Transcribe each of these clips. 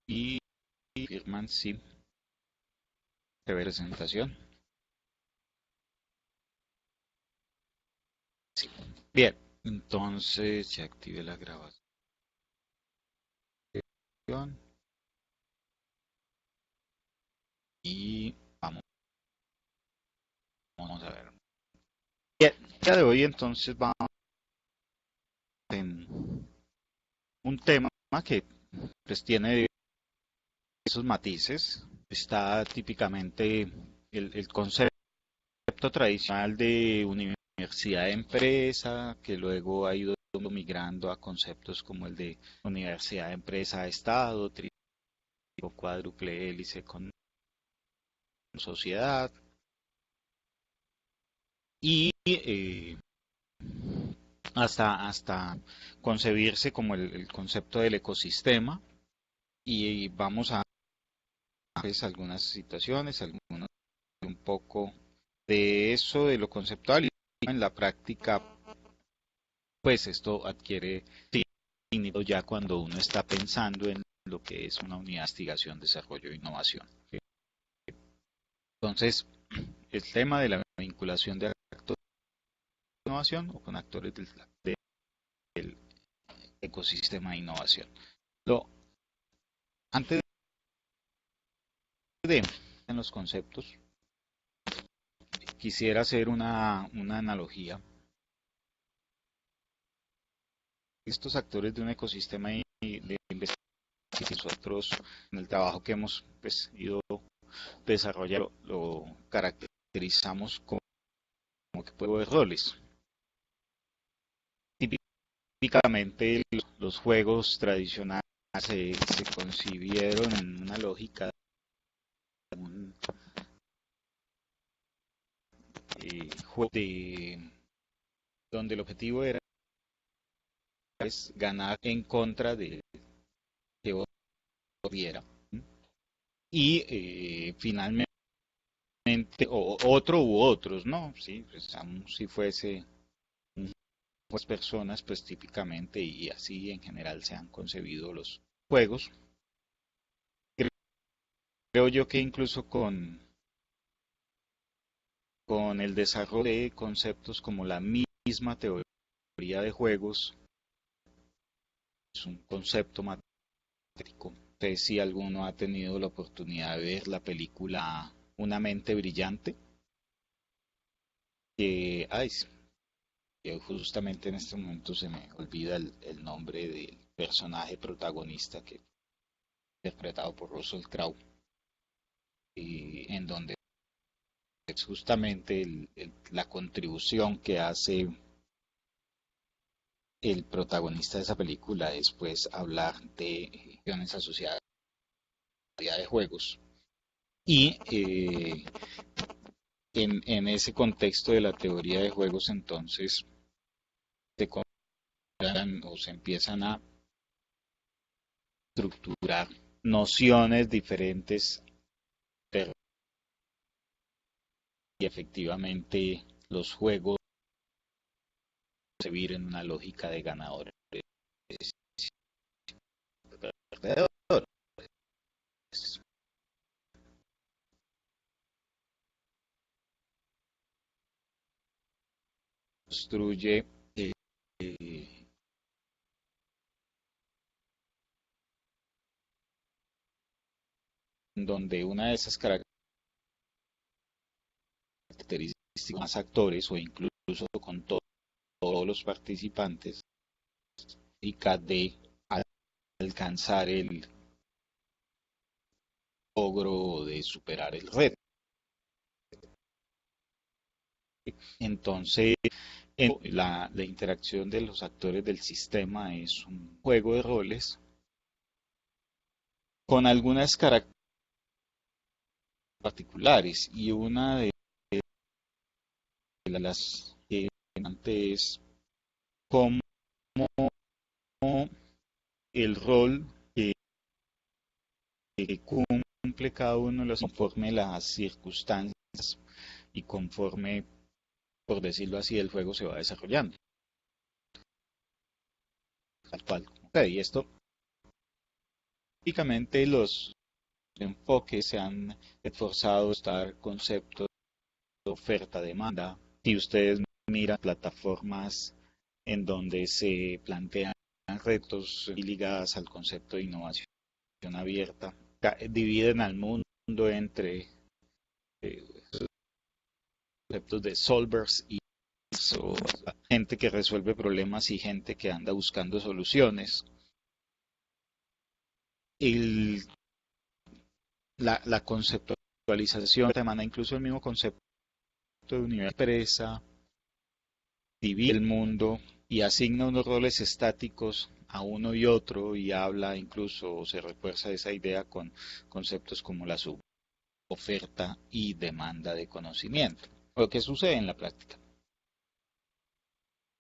y firman sí de presentación. Sí. Bien, entonces ya activé la grabación y vamos a ver. Bien, el día de hoy entonces vamos en un tema que pues tiene esos matices. Está típicamente el concepto tradicional de universidad-empresa, que luego ha ido migrando a conceptos como el de universidad-empresa-estado, triple o cuádruple hélice con sociedad, y hasta concebirse como el concepto del ecosistema. Y vamos a pues, algunas situaciones, algunos un poco de eso, de lo conceptual, y en la práctica, pues esto adquiere significado ya cuando uno está pensando en lo que es una unidad de investigación, desarrollo e innovación. Entonces, el tema de la vinculación de actores de innovación o con actores del ecosistema de innovación. Lo, antes de en los conceptos, quisiera hacer una analogía. Estos actores de un ecosistema de investigación, nosotros en el trabajo que hemos pues, ido desarrollando, lo caracterizamos como que juego de roles. Típicamente los juegos tradicionales se concibieron en una lógica de un juego donde el objetivo era pues, ganar en contra de que otro viera. Y finalmente, o otro u otros, ¿no? Sí, pues, aun si fuese pues personas, pues típicamente y así en general se han concebido los juegos. Creo yo que incluso con el desarrollo de conceptos como la misma teoría de juegos, es un concepto matemático. No sé si alguno ha tenido la oportunidad de ver la película Una mente brillante, que, ay, que justamente en este momento se me olvida el nombre del personaje protagonista que interpretado por Russell Crowe, en donde es justamente la contribución que hace el protagonista de esa película es pues hablar de acciones asociadas de juegos y en ese contexto de la teoría de juegos entonces se consideran o se empiezan a estructurar nociones diferentes y efectivamente los juegos se viven en una lógica de ganadores. Construye donde una de esas características más actores o incluso con todos los participantes y de alcanzar el logro de superar el reto. Entonces, la interacción de los actores del sistema es un juego de roles con algunas características particulares y una de las que es cómo el rol que cumple cada uno de los conforme las circunstancias y conforme, por decirlo así, el juego se va desarrollando. Tal cual. Okay, y esto típicamente los enfoques se han esforzado a estar conceptos de oferta-demanda. Si ustedes miran plataformas en donde se plantean retos ligados al concepto de innovación abierta, dividen al mundo entre eh, conceptos de solvers y o gente que resuelve problemas y gente que anda buscando soluciones. El, la conceptualización demanda incluso el mismo concepto de unidad de empresa, divide el mundo y asigna unos roles estáticos a uno y otro y habla incluso o se refuerza esa idea con conceptos como la suboferta y demanda de conocimiento. Lo que sucede en la práctica.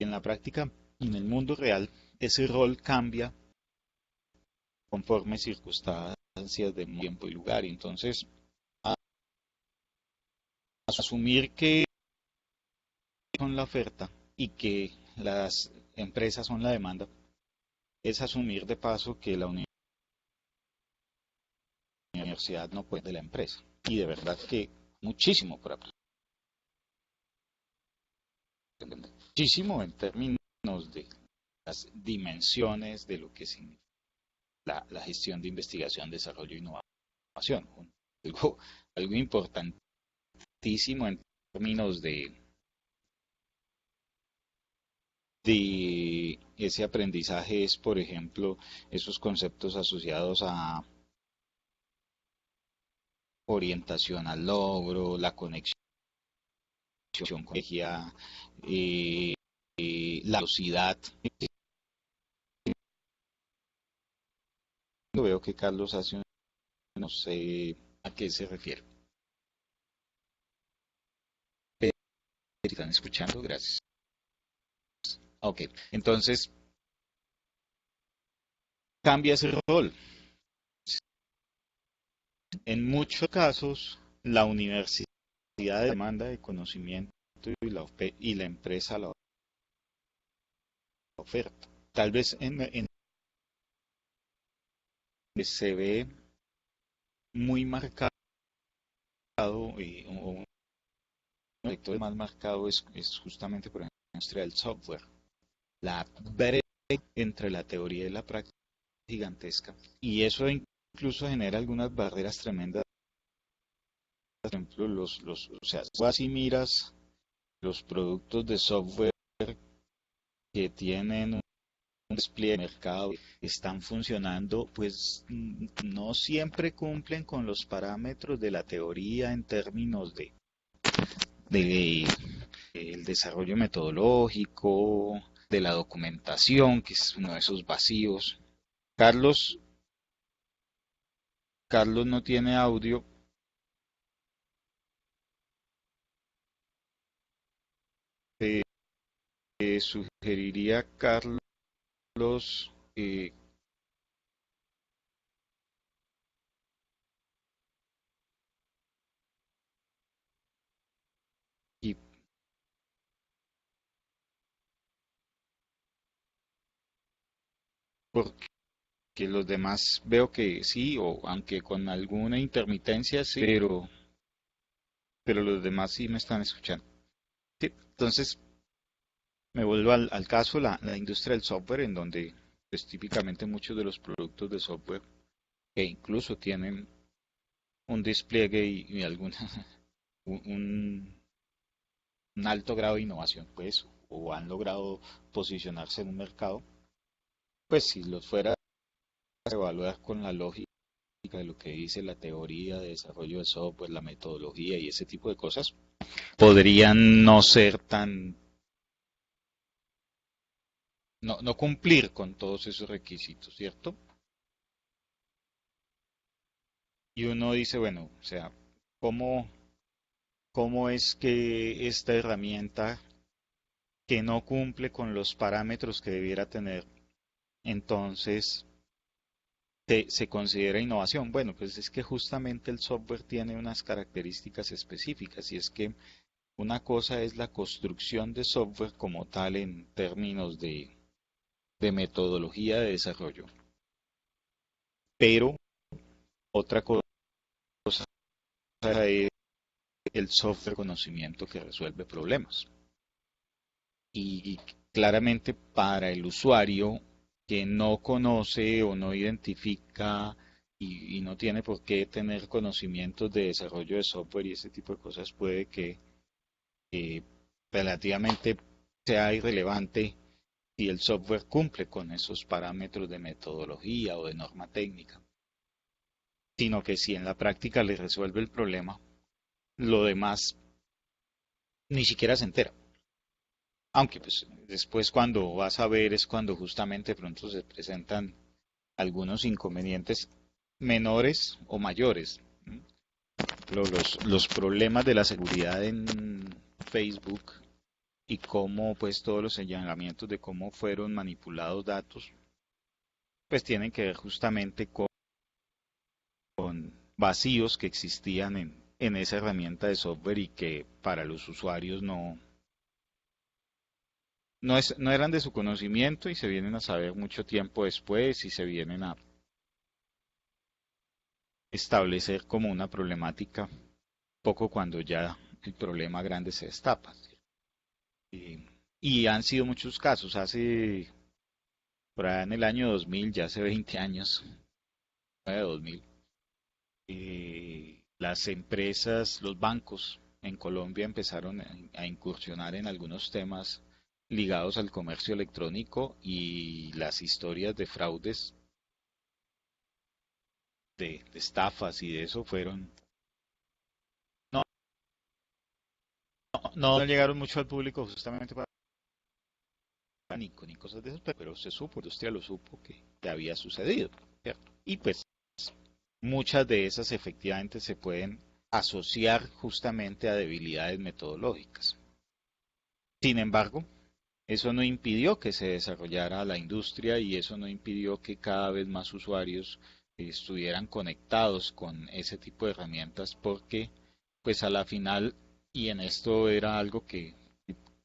En la práctica, en el mundo real, ese rol cambia conforme circunstancias de tiempo y lugar. Entonces, asumir que son la oferta y que las empresas son la demanda es asumir de paso que la universidad no puede de la empresa. Y de verdad que muchísimo por aprender. Muchísimo en términos de las dimensiones de lo que significa la gestión de investigación, desarrollo e innovación. Algo importantísimo en términos de ese aprendizaje es, por ejemplo, esos conceptos asociados a orientación al logro, la conexión con la estrategia, la velocidad. Veo que Carlos hace no sé a qué se refiere. ¿Están escuchando? Gracias. Ok, entonces cambia ese rol. En muchos casos, la universidad demanda de conocimiento y la empresa la oferta. Tal vez en se ve muy marcado, o un sector más marcado es justamente por ejemplo la industria del software. La brecha entre la teoría y la práctica es gigantesca y eso incluso genera algunas barreras tremendas. Por ejemplo, o sea, tú así miras los productos de software que tienen un despliegue de mercado, están funcionando, pues no siempre cumplen con los parámetros de la teoría en términos de el desarrollo metodológico, de la documentación, que es uno de esos vacíos. Carlos, Carlos no tiene audio. Eh, sugeriría, Carlos, y porque los demás veo que sí, o aunque con alguna intermitencia, sí, pero los demás sí me están escuchando. Sí, entonces, me vuelvo al caso, la industria del software, en donde pues, típicamente muchos de los productos de software que incluso tienen un despliegue y alguna, un, un alto grado de innovación, pues, o han logrado posicionarse en un mercado, pues si los fuera a evaluar con la lógica de lo que dice la teoría de desarrollo de software, la metodología y ese tipo de cosas, podrían no ser tan, no cumplir con todos esos requisitos, ¿cierto? Y uno dice, bueno, o sea, ¿cómo, cómo es que esta herramienta que no cumple con los parámetros que debiera tener, entonces se considera innovación? Bueno, pues es que justamente el software tiene unas características específicas y es que una cosa es la construcción de software como tal en términos de metodología de desarrollo. pero otra cosa es el software conocimiento que resuelve problemas. Y claramente para el usuario que no conoce o no identifica y no tiene por qué tener conocimientos de desarrollo de software y ese tipo de cosas, puede que eh, relativamente sea irrelevante si el software cumple con esos parámetros de metodología o de norma técnica, sino que si en la práctica le resuelve el problema, lo demás ni siquiera se entera. Aunque pues después cuando vas a ver es cuando justamente pronto se presentan algunos inconvenientes menores o mayores. Los problemas de la seguridad en Facebook y cómo pues todos los señalamientos de cómo fueron manipulados datos, pues tienen que ver justamente con vacíos que existían en esa herramienta de software y que para los usuarios no eran de su conocimiento y se vienen a saber mucho tiempo después y se vienen a establecer como una problemática poco cuando ya el problema grande se destapa. Y, y han sido muchos casos. Hace, por allá en el año 2000, ya hace 20 años, 2000, las empresas, los bancos en Colombia empezaron a incursionar en algunos temas ligados al comercio electrónico y las historias de fraudes, de estafas y de eso fueron, no, no llegaron mucho al público justamente para ni cosas de esas, pero se supo, la industria lo supo que había sucedido, ¿cierto? Y pues muchas de esas efectivamente se pueden asociar justamente a debilidades metodológicas. Sin embargo, eso no impidió que se desarrollara la industria y eso no impidió que cada vez más usuarios estuvieran conectados con ese tipo de herramientas porque pues a la final, y en esto era algo que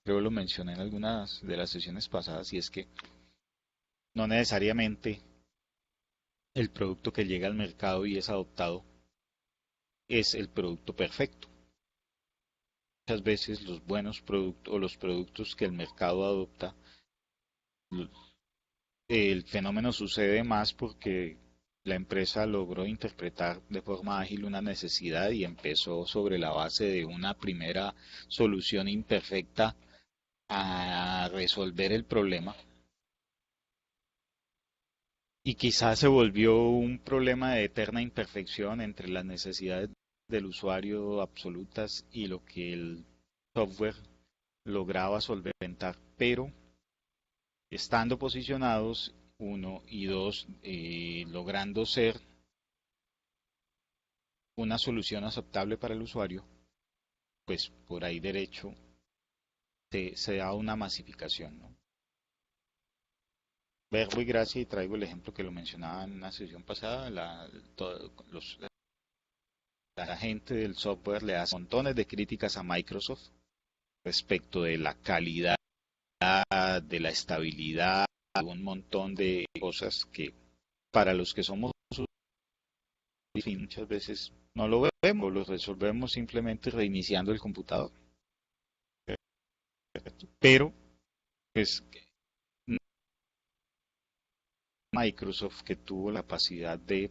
creo lo mencioné en algunas de las sesiones pasadas, y es que no necesariamente el producto que llega al mercado y es adoptado es el producto perfecto. Muchas veces los buenos productos o los productos que el mercado adopta, el fenómeno sucede más porque la empresa logró interpretar de forma ágil una necesidad y empezó sobre la base de una primera solución imperfecta a resolver el problema y quizás se volvió un problema de eterna imperfección entre las necesidades del usuario absolutas y lo que el software lograba solventar, pero estando posicionados, uno y dos, logrando ser una solución aceptable para el usuario, pues por ahí derecho se da una masificación, ¿no? Verbo y gracia, y traigo el ejemplo que lo mencionaba en una sesión pasada, la gente del software le hace montones de críticas a Microsoft respecto de la calidad, de la estabilidad, de un montón de cosas que para los que somos muchas veces no lo vemos, lo resolvemos simplemente reiniciando el computador. Pero, pues, Microsoft que tuvo la capacidad de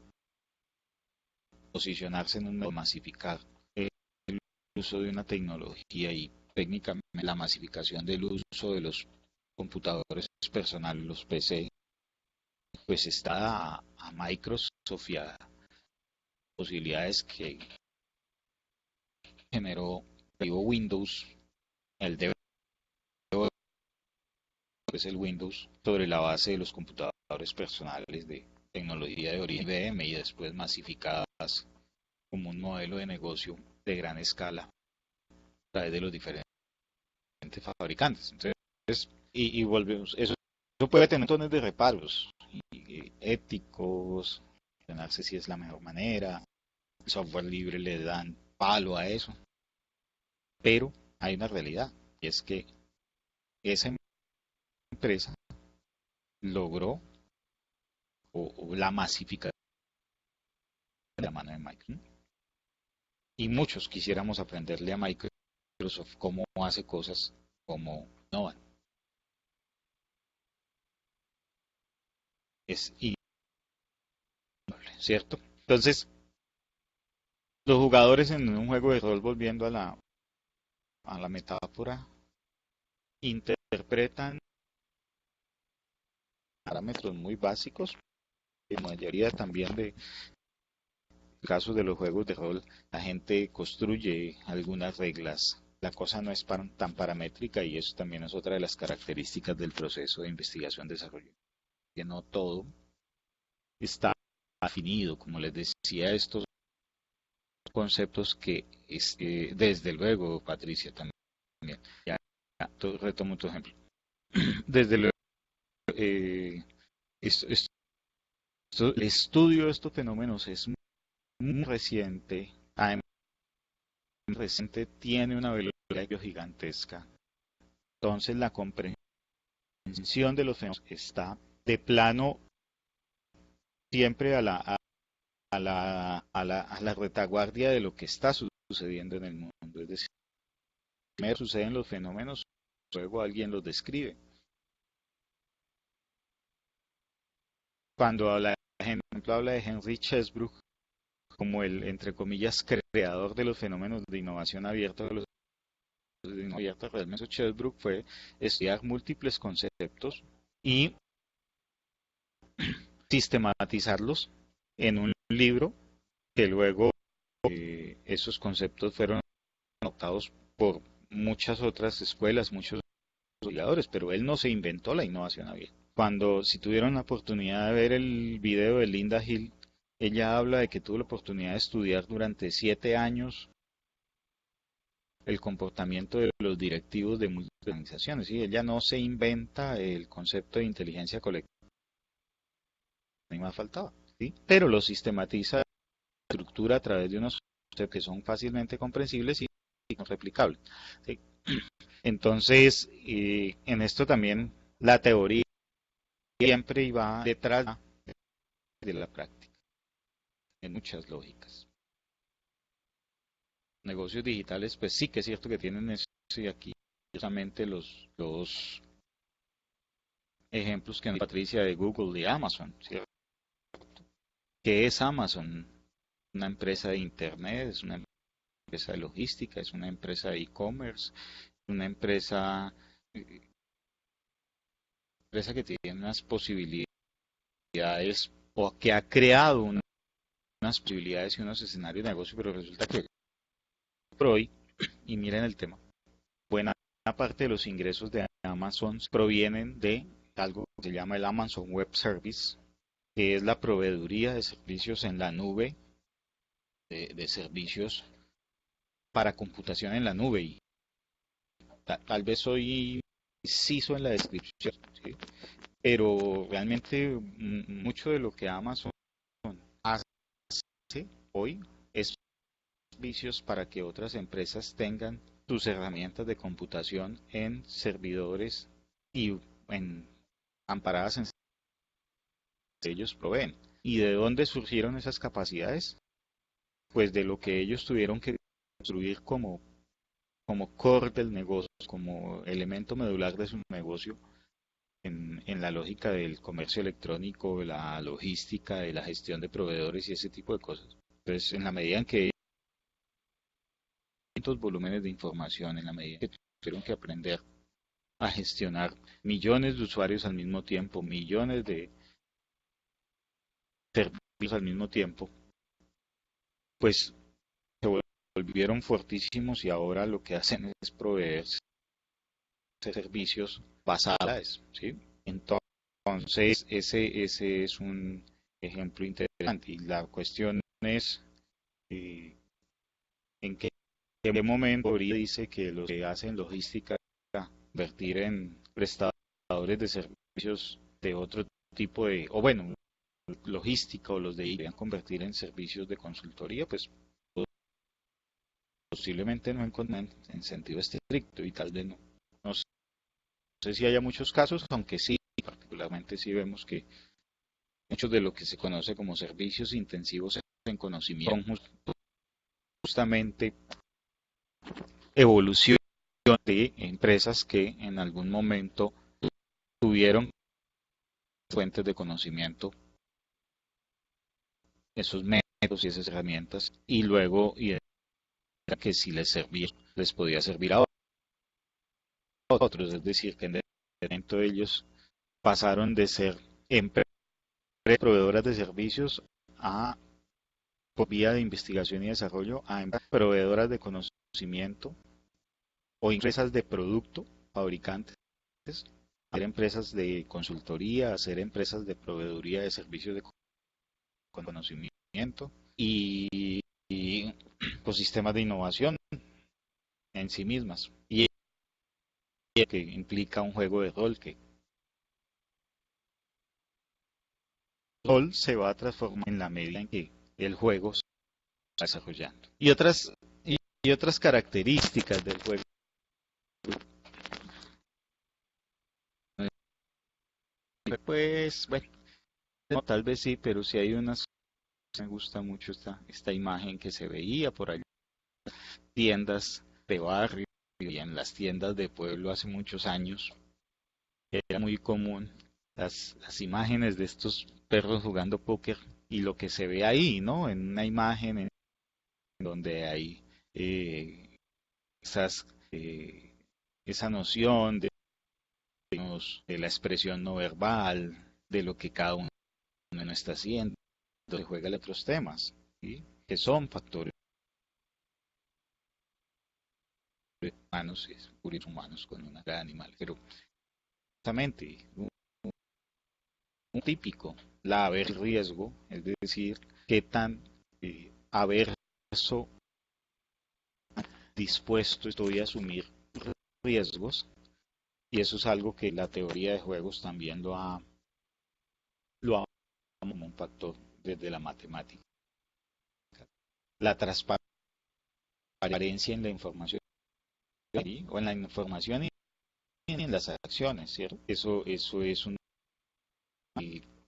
posicionarse en un medio masificar el uso de una tecnología y técnicamente la masificación del uso de los computadores personales, los PC, pues está a Microsoft y a posibilidades que generó Windows, el de pues el Windows sobre la base de los computadores personales de tecnología de origen IBM y después masificadas como un modelo de negocio de gran escala a través de los diferentes fabricantes. Entonces, y volvemos, eso puede tener montones de reparos éticos, cuestionarse si es la mejor manera, el software libre le dan palo a eso, pero hay una realidad y es que esa empresa logró o la masificación Microsoft. Y muchos quisiéramos aprenderle a Microsoft cómo hace cosas, cómo no. Es ¿cierto? Entonces, los jugadores en un juego de rol, volviendo a la metáfora, interpretan parámetros muy básicos. La mayoría también de casos de los juegos de rol, la gente construye algunas reglas. La cosa no es tan paramétrica y eso también es otra de las características del proceso de investigación-desarrollo. Que no todo está definido, como les decía, estos conceptos que desde luego, Patricia, también, ya, retomo tu ejemplo, desde luego, eh, esto, el estudio de estos fenómenos es muy reciente, además reciente tiene una velocidad gigantesca, entonces la comprensión de los fenómenos está de plano siempre a la retaguardia de lo que está sucediendo en el mundo, es decir, primero suceden los fenómenos, luego alguien los describe. Cuando habla, por ejemplo, habla de Henry Chesbrough como el, entre comillas, creador de los fenómenos de innovación abierta, realmente Chesbrough fue estudiar múltiples conceptos y sistematizarlos en un libro que luego esos conceptos fueron adoptados por muchas otras escuelas, muchos investigadores, pero él no se inventó la innovación abierta. Cuando, si tuvieron la oportunidad de ver el video de Linda Hill, ella habla de que tuvo la oportunidad de estudiar durante 7 años el comportamiento de los directivos de múltiples organizaciones. ¿Sí? Ella no se inventa el concepto de inteligencia colectiva, ni más faltaba, ¿sí? Pero lo sistematiza la estructura a través de unos conceptos que son fácilmente comprensibles y replicables. ¿Sí? Entonces, en esto también la teoría siempre iba detrás de la práctica, en muchas lógicas. Negocios digitales, pues sí que es cierto que tienen eso y aquí justamente los ejemplos que nos dio Patricia de Google y Amazon, ¿cierto? ¿Qué es Amazon? Una empresa de Internet, es una empresa de logística, es una empresa de e-commerce, una empresa que tiene unas posibilidades o que ha creado unas posibilidades y unos escenarios de negocio, pero resulta que por hoy, y miren el tema, buena parte de los ingresos de Amazon provienen de algo que se llama el Amazon Web Service, que es la proveeduría de servicios en la nube, de servicios para computación en la nube. Y tal vez soy preciso en la descripción, ¿sí? Pero realmente mucho de lo que Amazon hace hoy es servicios para que otras empresas tengan sus herramientas de computación en servidores y amparadas en ellos proveen. ¿Y de dónde surgieron esas capacidades? Pues de lo que ellos tuvieron que construir como core del negocio, como elemento medular de su negocio en la lógica del comercio electrónico, de la logística, de la gestión de proveedores y ese tipo de cosas. Entonces, en la medida en que estos volúmenes de información, en la medida que tuvieron que aprender a gestionar millones de usuarios al mismo tiempo, millones de servicios al mismo tiempo, pues se volvieron fortísimos y ahora lo que hacen es proveer servicios basados, ¿sí? Entonces, ese es un ejemplo interesante. Y la cuestión es eh, en qué momento dice que los que hacen logística convertir en prestadores de servicios de otro tipo de, o bueno, logística o los de deberían convertir en servicios de consultoría, pues posiblemente no en sentido estricto y tal vez no. No sé si haya muchos casos, aunque sí, particularmente sí vemos que muchos de lo que se conoce como servicios intensivos en en conocimiento, son justamente evolución de empresas que en algún momento tuvieron fuentes de conocimiento, esos métodos y esas herramientas, y luego que si les servía, les podía servir a otros, es decir, que en el momento ellos pasaron de ser empresas proveedoras de servicios a, por vía de investigación y desarrollo, a empresas proveedoras de conocimiento o empresas de producto, fabricantes, a ser empresas de consultoría, a ser empresas de proveeduría de servicios de conocimiento y pues, sistemas de innovación en sí mismas. Y que implica un juego de rol que el rol se va a transformar en la medida en que el juego se va desarrollando. Y otras características del juego. Pues, bueno, no, tal vez sí, pero sí hay unas. Me gusta mucho esta imagen que se veía por allá. Tiendas de barrio y en las tiendas de pueblo hace muchos años. Era muy común las imágenes de estos perros jugando póker y lo que se ve ahí, ¿no? En una imagen en donde hay eh, esas, esa noción de la expresión no verbal, de lo que cada uno está haciendo, donde juega otros temas, ¿sí? Que son factores humanos, es puros humanos con una cara animal, pero justamente un típico, la haber riesgo, es decir, qué tan averso, dispuesto estoy a asumir riesgos, y eso es algo que la teoría de juegos también lo ha como un factor desde la matemática. La transparencia en la información o en la información y en las acciones, ¿cierto? Eso es un...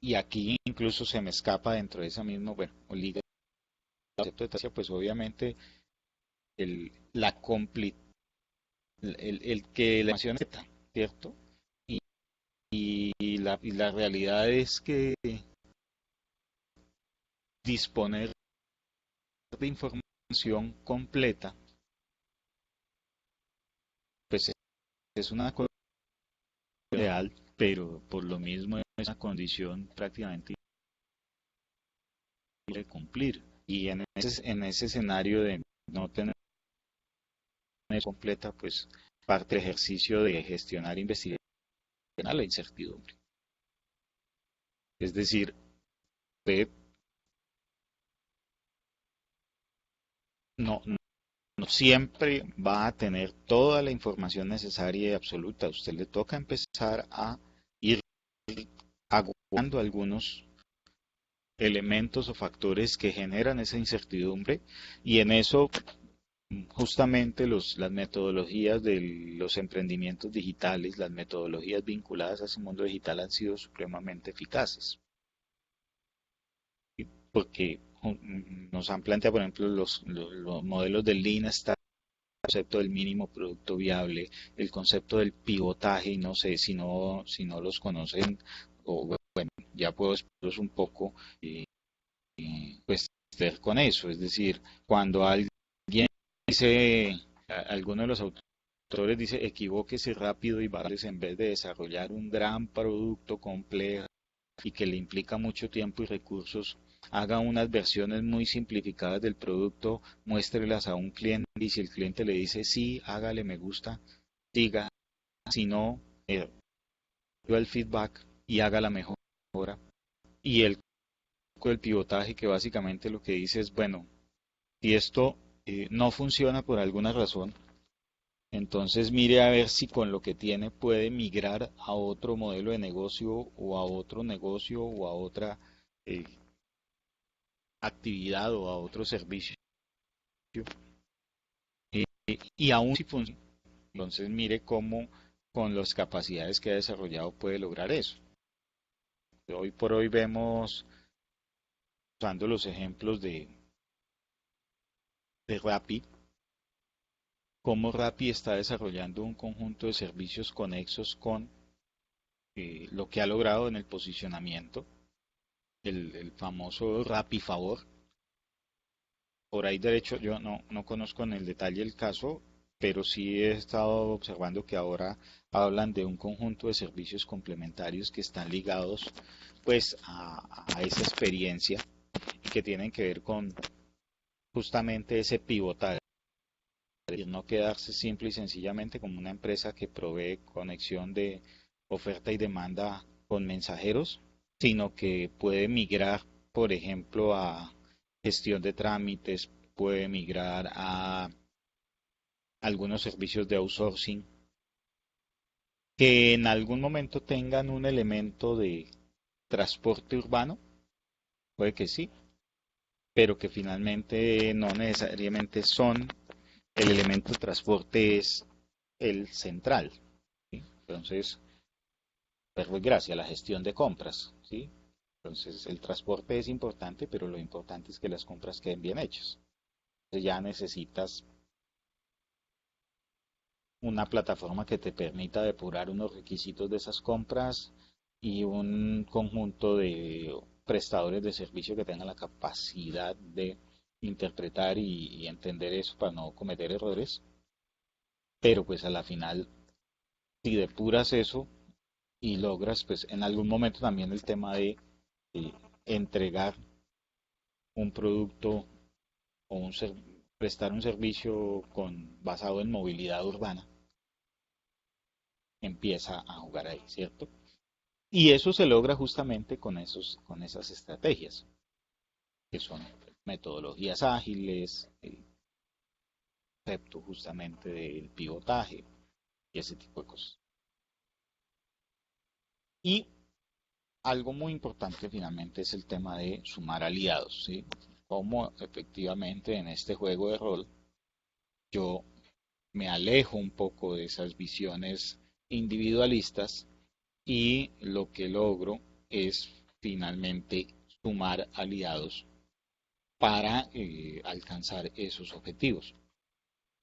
Y aquí incluso se me escapa dentro de esa misma, bueno, liga el concepto de tasia, pues obviamente el, la el que la información es, ¿cierto? Y, y la realidad es que disponer de información completa, pues es una cosa real, pero por lo mismo es una condición prácticamente imposible de cumplir. Y en ese escenario de no tener completa, pues parte del ejercicio de gestionar investigación a la incertidumbre. Es decir, usted no siempre va a tener toda la información necesaria y absoluta. A usted le toca empezar a ir agrupando algunos elementos o factores que generan esa incertidumbre y en eso justamente las metodologías de los emprendimientos digitales, las metodologías vinculadas a ese mundo digital han sido supremamente eficaces. Porque nos han planteado, por ejemplo, los modelos del Lean Startup, el concepto del mínimo producto viable, el concepto del pivotaje, y no sé si no los conocen, o bueno, ya puedo explicarlos un poco, pues con eso, es decir, cuando alguien dice, alguno de los autores dice, equivóquese rápido y vales en vez de desarrollar un gran producto complejo y que le implica mucho tiempo y recursos, haga unas versiones muy simplificadas del producto, muéstrelas a un cliente y si el cliente le dice sí, hágale, me gusta, diga, si no, el feedback y haga la mejora. Y el pivotaje que básicamente lo que dice es, bueno, si esto no funciona por alguna razón, entonces mire a ver si con lo que tiene puede migrar a otro modelo de negocio o a otro negocio o a otra eh, actividad o a otro servicio. Y aún si funciona, entonces mire cómo con las capacidades que ha desarrollado puede lograr eso. Hoy por hoy vemos usando los ejemplos de Rappi, cómo Rappi está desarrollando un conjunto de servicios conexos con lo que ha logrado en el posicionamiento, el famoso Rappi Favor. Por ahí derecho, yo no conozco en el detalle el caso, pero sí he estado observando que ahora hablan de un conjunto de servicios complementarios que están ligados pues a esa experiencia y que tienen que ver con justamente ese pivotaje, no quedarse simple y sencillamente como una empresa que provee conexión de oferta y demanda con mensajeros, sino que puede migrar, por ejemplo, a gestión de trámites, puede migrar a algunos servicios de outsourcing que en algún momento tengan un elemento de transporte urbano, puede que sí, pero que finalmente no necesariamente son el elemento de transporte es el central, ¿sí? Entonces, pues gracias a la gestión de compras, ¿sí? Entonces, el transporte es importante, pero lo importante es que las compras queden bien hechas. Entonces, ya necesitas una plataforma que te permita depurar unos requisitos de esas compras y un conjunto de prestadores de servicio que tengan la capacidad de interpretar y entender eso para no cometer errores. Pero pues a la final, si depuras eso y logras, pues en algún momento también el tema de entregar un producto o prestar un servicio basado en movilidad urbana, empieza a jugar ahí, ¿cierto? Y eso se logra justamente con esas estrategias, que son metodologías ágiles, el concepto justamente del pivotaje y ese tipo de cosas. Y algo muy importante finalmente es el tema de sumar aliados, ¿sí? Cómo efectivamente en este juego de rol yo me alejo un poco de esas visiones individualistas y lo que logro es finalmente sumar aliados para alcanzar esos objetivos.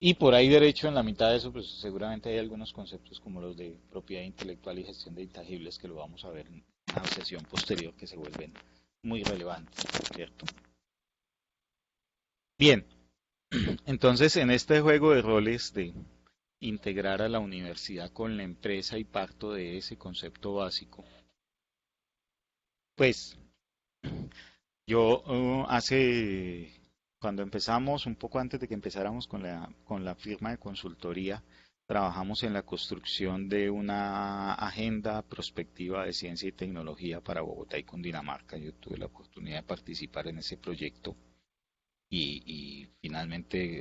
Y por ahí derecho, en la mitad de eso, pues seguramente hay algunos conceptos como los de propiedad intelectual y gestión de intangibles que lo vamos a ver en una sesión posterior que se vuelven muy relevantes, ¿cierto? Bien, entonces en este juego de roles de integrar a la universidad con la empresa y parto de ese concepto básico, pues yo cuando empezamos, un poco antes de que empezáramos con con la firma de consultoría, trabajamos en la construcción de una agenda prospectiva de ciencia y tecnología para Bogotá y Cundinamarca. Yo tuve la oportunidad de participar en ese proyecto y finalmente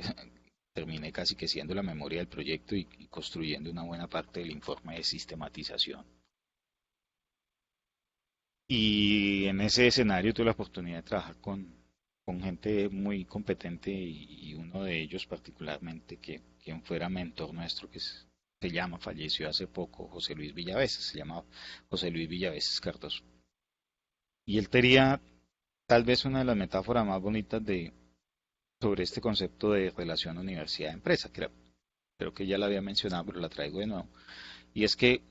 terminé casi que siendo la memoria del proyecto y construyendo una buena parte del informe de sistematización. Y en ese escenario tuve la oportunidad de trabajar con gente muy competente y uno de ellos particularmente, quien fuera mentor nuestro, se llama, falleció hace poco, José Luis Villaveses, se llama José Luis Villaveses Cardoso. Y él tenía tal vez una de las metáforas más bonitas sobre este concepto de relación universidad-empresa, creo que ya la había mencionado, pero la traigo de nuevo. Y es que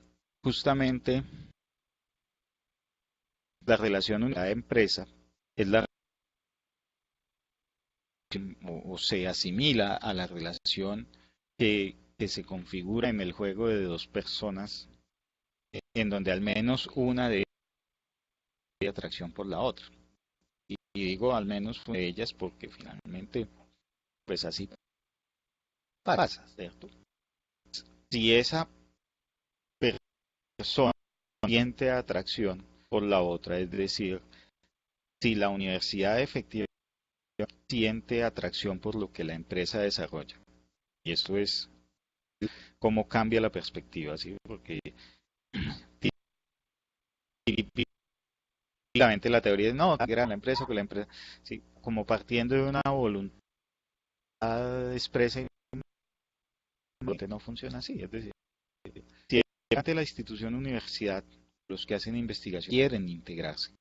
justamente la relación universidad-empresa es o se asimila a la relación que se configura en el juego de dos personas, en donde al menos una de ellas tiene atracción por la otra. Y digo al menos una de ellas porque finalmente, pues así pasa, ¿cierto? Si esa persona siente atracción por la otra, es decir, si la universidad efectivamente siente atracción por lo que la empresa desarrolla, y esto es cómo cambia la perspectiva, ¿sí? Porque típicamente la teoría es no, que era la empresa, que la empresa, sí, como partiendo de una voluntad expresa y no funciona así. Es decir, si ante la institución universidad los que hacen investigación quieren integrarse,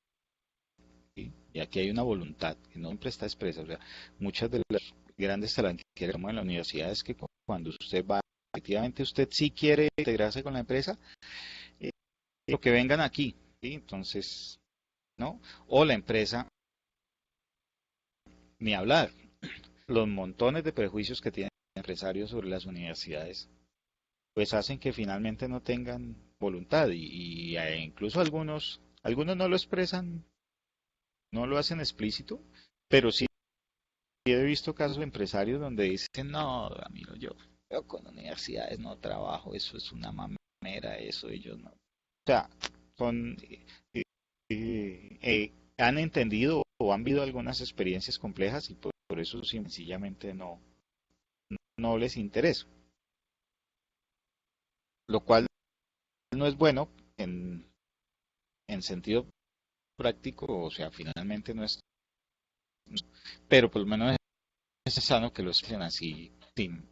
¿sí? Y aquí hay una voluntad que no siempre está expresa. O sea, muchas de las grandes talanqueras en la universidad es que cuando usted va, efectivamente usted sí quiere integrarse con la empresa, eh, lo que vengan aquí, ¿sí? Entonces, ¿no? O la empresa, ni hablar, los montones de prejuicios que tienen empresarios sobre las universidades, pues hacen que finalmente no tengan voluntad y incluso algunos no lo expresan, no lo hacen explícito, pero sí he visto casos de empresarios donde dicen, no, amigo, yo con universidades no trabajo, eso es una mamera, eso ellos no. O sea, son, han entendido o han vivido algunas experiencias complejas y por eso sencillamente no les interesa, lo cual no es bueno en sentido práctico, o sea, finalmente no es, pero por lo menos es sano que lo expresen así, sin,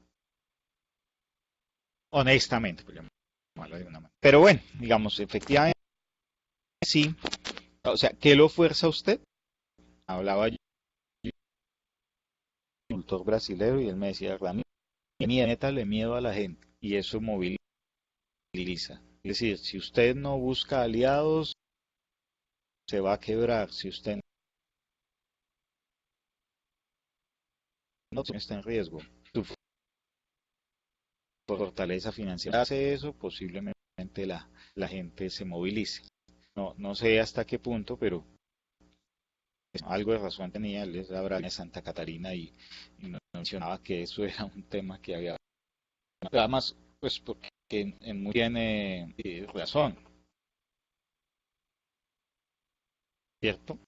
honestamente, por llamarlo de una manera. Pero bueno, digamos, efectivamente sí, o sea, ¿qué lo fuerza a usted? Hablaba yo con un consultor brasilero y él me decía, Ramiro, métale miedo a la gente y eso moviliza. Es decir, si usted no busca aliados, se va a quebrar. Si usted no está en riesgo, su fortaleza financiera hace eso, posiblemente la gente se movilice. No sé hasta qué punto, pero algo de razón tenía. Él es de Santa Catarina y mencionaba que eso era un tema que había. Además, pues porque en muy tiene razón, ¿cierto?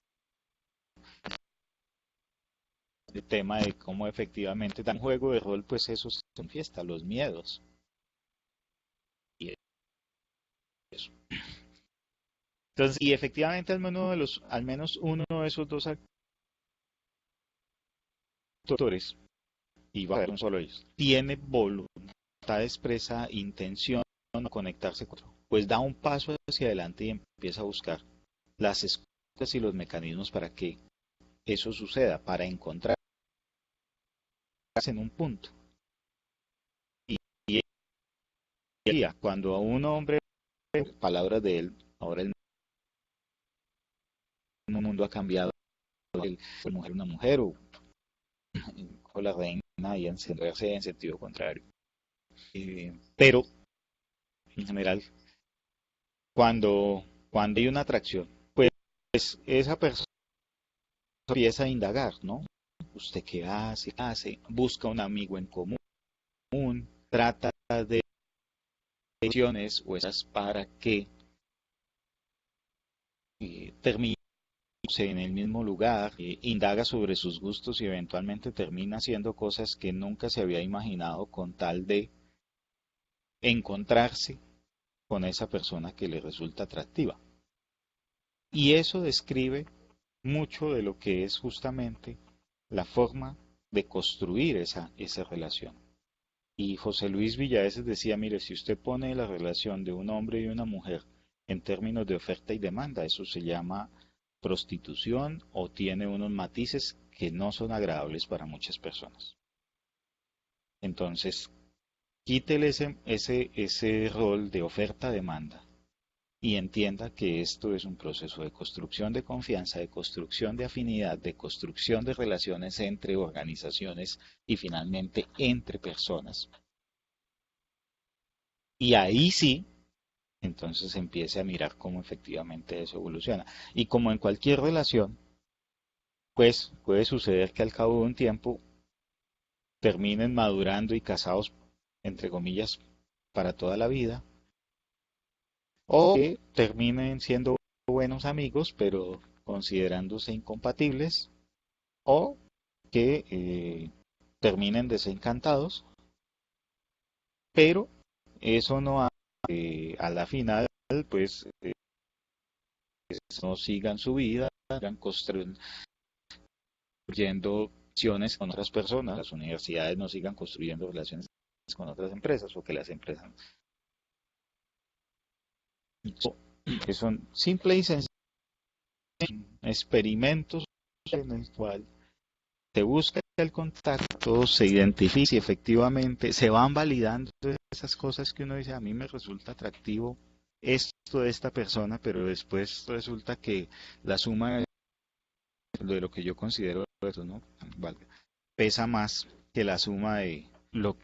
El tema de cómo efectivamente dan juego de rol, pues eso se manifiesta, los miedos y eso. Entonces, y efectivamente al menos uno de esos dos actores, y va a haber un solo ellos, tiene voluntad expresa, intención de conectarse con otro, pues da un paso hacia adelante y empieza a buscar las excusas y los mecanismos para que eso suceda, para encontrarse en un punto. Y cuando a un hombre, palabras de él, ahora el mundo ha cambiado, el mujer una mujer o la reina y encenderse en sentido contrario. Pero en general, cuando hay una atracción, pues esa persona empieza a indagar, ¿no? ¿Usted qué hace? ¿Qué hace? Busca un amigo en común, trata de acciones o esas para que termine en el mismo lugar, indaga sobre sus gustos y eventualmente termina haciendo cosas que nunca se había imaginado con tal de encontrarse con esa persona que le resulta atractiva. Y eso describe mucho de lo que es justamente la forma de construir esa relación. Y José Luis Villaeses decía, mire, si usted pone la relación de un hombre y una mujer en términos de oferta y demanda, eso se llama prostitución o tiene unos matices que no son agradables para muchas personas. Entonces, quítele ese rol de oferta-demanda y entienda que esto es un proceso de construcción de confianza, de construcción de afinidad, de construcción de relaciones entre organizaciones y finalmente entre personas. Y ahí sí, entonces empiece a mirar cómo efectivamente eso evoluciona. Y como en cualquier relación, pues puede suceder que al cabo de un tiempo terminen madurando y casados, entre comillas, para toda la vida, o que terminen siendo buenos amigos, pero considerándose incompatibles, o que terminen desencantados, pero eso no hace que a la final, pues, no sigan su vida, sigan construyendo relaciones con otras personas, las universidades no sigan construyendo relaciones con otras empresas o que las empresas. Que son simple y sencillo experimentos en el cual se busca el contacto, se identifica si efectivamente se van validando esas cosas que uno dice, a mí me resulta atractivo esto de esta persona, pero después resulta que la suma de lo que yo considero eso, ¿no? Valga, pesa más que la suma de lo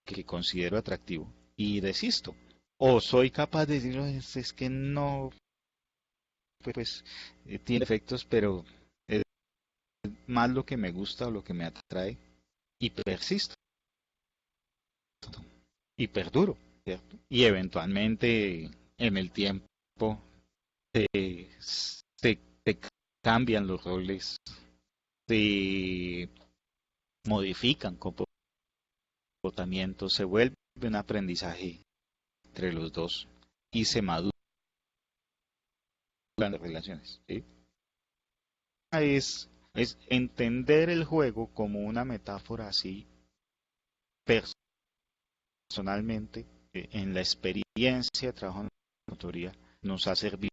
que considero atractivo y desisto. O soy capaz de decir, es que no, pues tiene efectos, pero es más lo que me gusta o lo que me atrae y persisto y perduro, ¿cierto? Y eventualmente en el tiempo se cambian los roles, se modifican comportamientos, se vuelve un aprendizaje entre los dos y se maduran las relaciones, ¿sí? Es entender el juego como una metáfora así personalmente en la experiencia de trabajo en la autoría nos ha servido.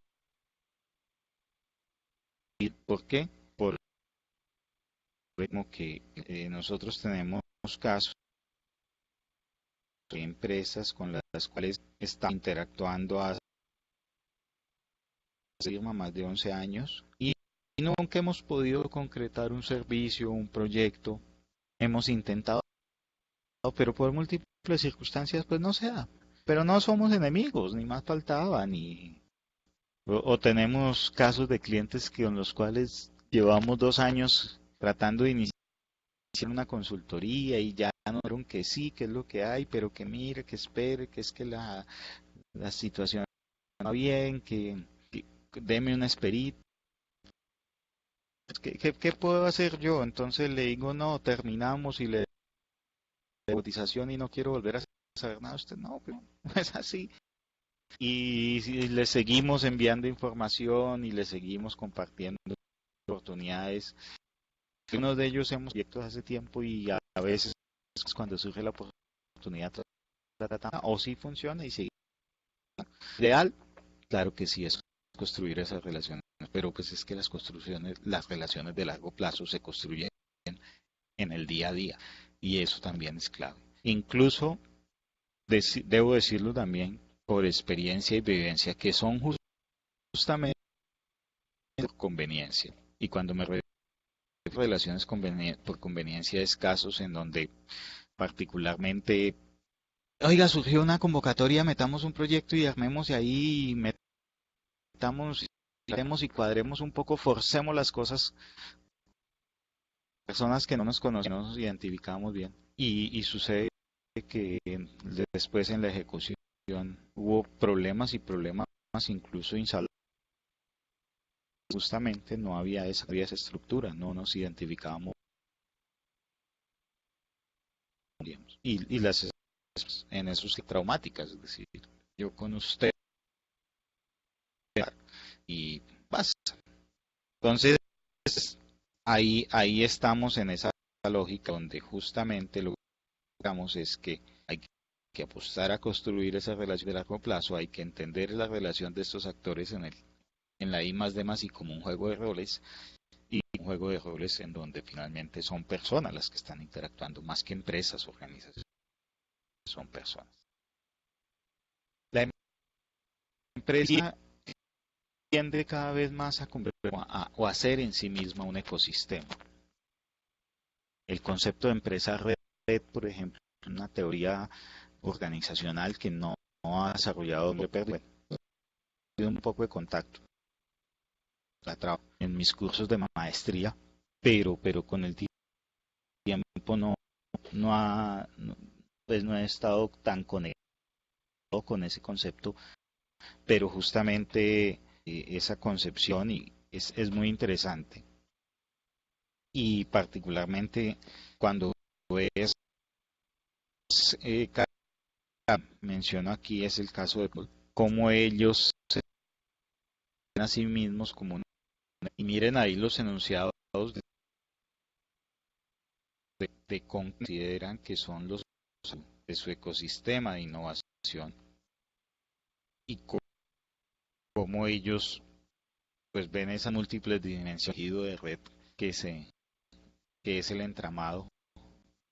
¿Por qué? Por como que nosotros tenemos casos de empresas con las cuales estamos interactuando hace más de 11 años y nunca hemos podido concretar un servicio, un proyecto. Hemos intentado, pero por múltiples circunstancias pues no se da. Pero no somos enemigos, ni más faltaba, ni... O tenemos casos de clientes con los cuales llevamos 2 años tratando de iniciar una consultoría y ya nos dijeron que sí, que es lo que hay, pero que mire, que espere, que es que la situación no va bien, que deme una esperita. ¿Qué puedo hacer yo? Entonces le digo, no, terminamos y le doy cotización y no quiero volver a saber nada. Usted no, pero no es así. Y si le seguimos enviando información y le seguimos compartiendo oportunidades. Uno de ellos hemos proyectos hace tiempo y a veces cuando surge la oportunidad o sí funciona y sigue. Ideal, claro que sí es construir esas relaciones, pero pues es que las relaciones de largo plazo se construyen en el día a día y eso también es clave. Incluso debo decirlo también por experiencia y vivencia que son justamente por conveniencia. Y cuando me refiero a relaciones por conveniencia es casos en donde particularmente, oiga, surgió una convocatoria, metamos un proyecto y armemos y ahí metamos, y cuadremos un poco, forcemos las cosas, personas que no nos conocemos, no nos identificamos bien. Y sucede que después en la ejecución hubo problemas y problemas incluso insalados. Justamente no había esa estructura, no nos identificábamos bien. Y las en esos traumáticas, es decir, yo con usted y pasa. Entonces, ahí estamos en esa lógica donde justamente lo que digamos es que hay que apostar a construir esa relación de largo plazo, hay que entender la relación de estos actores en la I más D más I como un juego de roles y un juego de roles en donde finalmente son personas las que están interactuando, más que empresas, organizaciones, son personas. La empresa tiende cada vez más a hacer en sí misma un ecosistema. El concepto de empresa red, por ejemplo, es una teoría organizacional que no ha desarrollado un poco de contacto en mis cursos de maestría, pero con el tiempo pues no he estado tan conectado con ese concepto, pero justamente esa concepción es muy interesante y particularmente cuando es eh, menciono aquí es el caso de cómo ellos se ven a sí mismos como y miren ahí los enunciados consideran que son los de su ecosistema de innovación y cómo ellos pues ven esas múltiples dimensiones de red que se que es el entramado,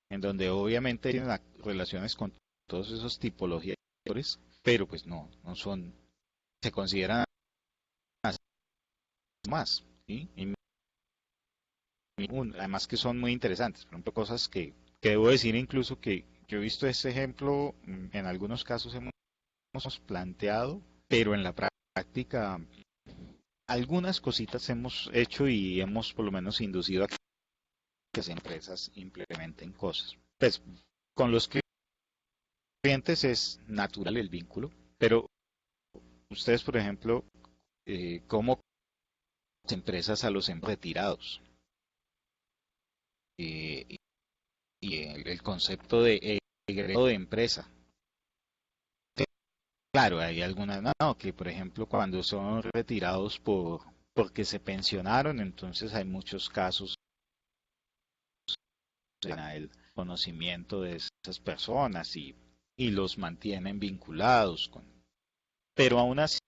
en donde obviamente tienen relaciones con todos esos tipologías de actores, pero pues no son, se consideran más, ¿sí? Además que son muy interesantes, por ejemplo, cosas que debo decir incluso que yo he visto este ejemplo, en algunos casos hemos planteado, pero en la práctica algunas cositas hemos hecho y hemos por lo menos inducido a que las empresas implementen cosas. Pues con los clientes es natural el vínculo, pero ustedes, por ejemplo, ¿cómo las empresas a los retirados? Eh, y el concepto de egreso de empresa. Claro, hay algunas, no, que por ejemplo cuando son retirados porque se pensionaron, entonces hay muchos casos en el conocimiento de esas personas y los mantienen vinculados con. Pero aún así,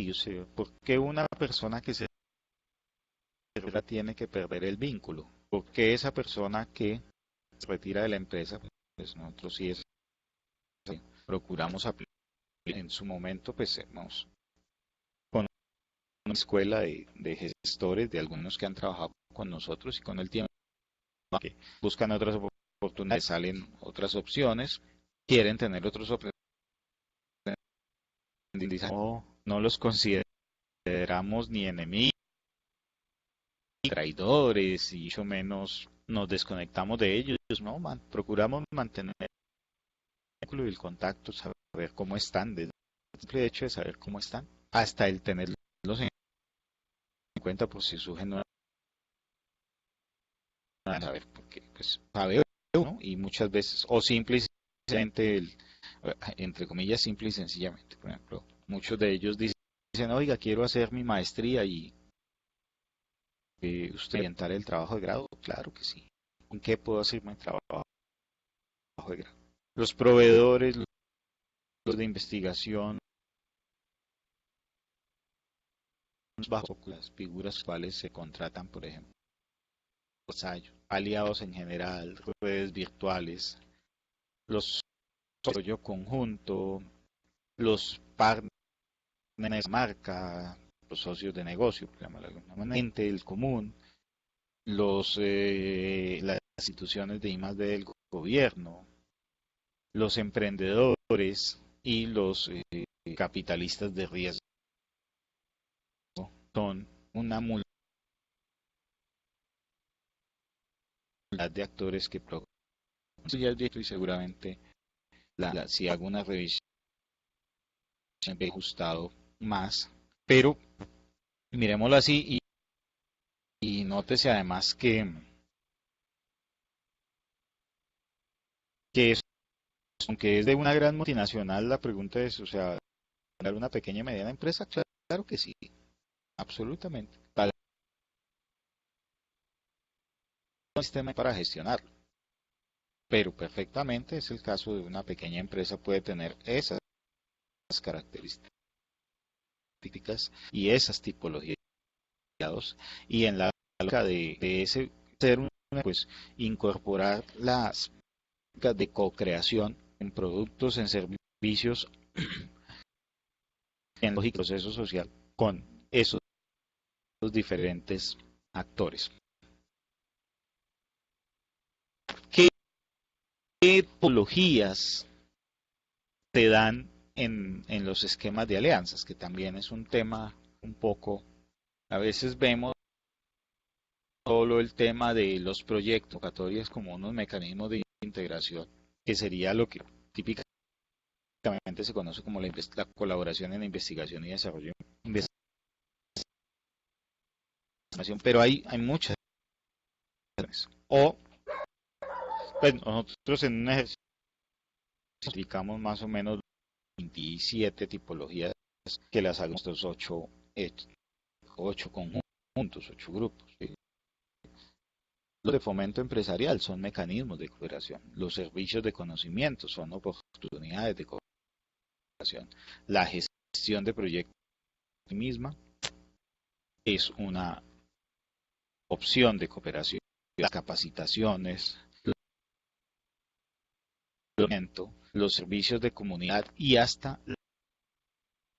o sea, ¿por qué una persona que se retira tiene que perder el vínculo? ¿Por qué esa persona que se retira de la empresa, pues nosotros sí procuramos aplicar en su momento, pues hemos con una escuela de gestores, de algunos que han trabajado con nosotros y con el tiempo que buscan otras oportunidades, salen otras opciones, quieren tener otros aprendizajes, no los consideramos ni enemigos, ni traidores, y mucho menos nos desconectamos de ellos, no, procuramos mantener el contacto, saber cómo están, desde el simple hecho de saber cómo están, hasta el tenerlos en cuenta por si surgen nuevas, saber, porque pues sabe uno y muchas veces, o simplemente, entre comillas, simple y sencillamente, por ejemplo, muchos de ellos dicen, oiga, quiero hacer mi maestría y usted orientar el trabajo de grado, claro que sí. ¿En qué puedo hacer mi trabajo de grado? Los proveedores, los de investigación, bajo las figuras cuales se contratan, por ejemplo, aliados en general, redes virtuales, los desarrollo conjunto, los partners de marca, los socios de negocio, por llamarlo de alguna manera, el común, las instituciones de I+D del gobierno, los emprendedores y los capitalistas de riesgo son una multitud de actores que ya has visto y seguramente si hago una revisión me he ajustado más, pero miremoslo así y nótese además que es, aunque es de una gran multinacional, la pregunta es, o sea, una pequeña y mediana empresa, claro que sí, absolutamente. Para un sistema para gestionarlo, pero perfectamente es el caso de una pequeña empresa, puede tener esas características y esas tipologías y en la lógica de ese ser pues incorporar las de co-creación en productos, en servicios, en lógica de proceso social con esos diferentes actores. ¿Qué tipologías te dan en los esquemas de alianzas? Que también es un tema un poco, a veces vemos solo el tema de los proyectos, convocatorias como unos mecanismos de integración, que sería lo que típicamente se conoce como la colaboración en la investigación y desarrollo. Pero hay muchas. O, pues nosotros en un ejercicio explicamos más o menos 27 tipologías que las hago estos 8 conjuntos, 8 grupos. ¿Sí? Los de fomento empresarial son mecanismos de cooperación. Los servicios de conocimiento son oportunidades de cooperación. La gestión de proyectos misma es una opción de cooperación, las capacitaciones, los servicios de comunidad y hasta las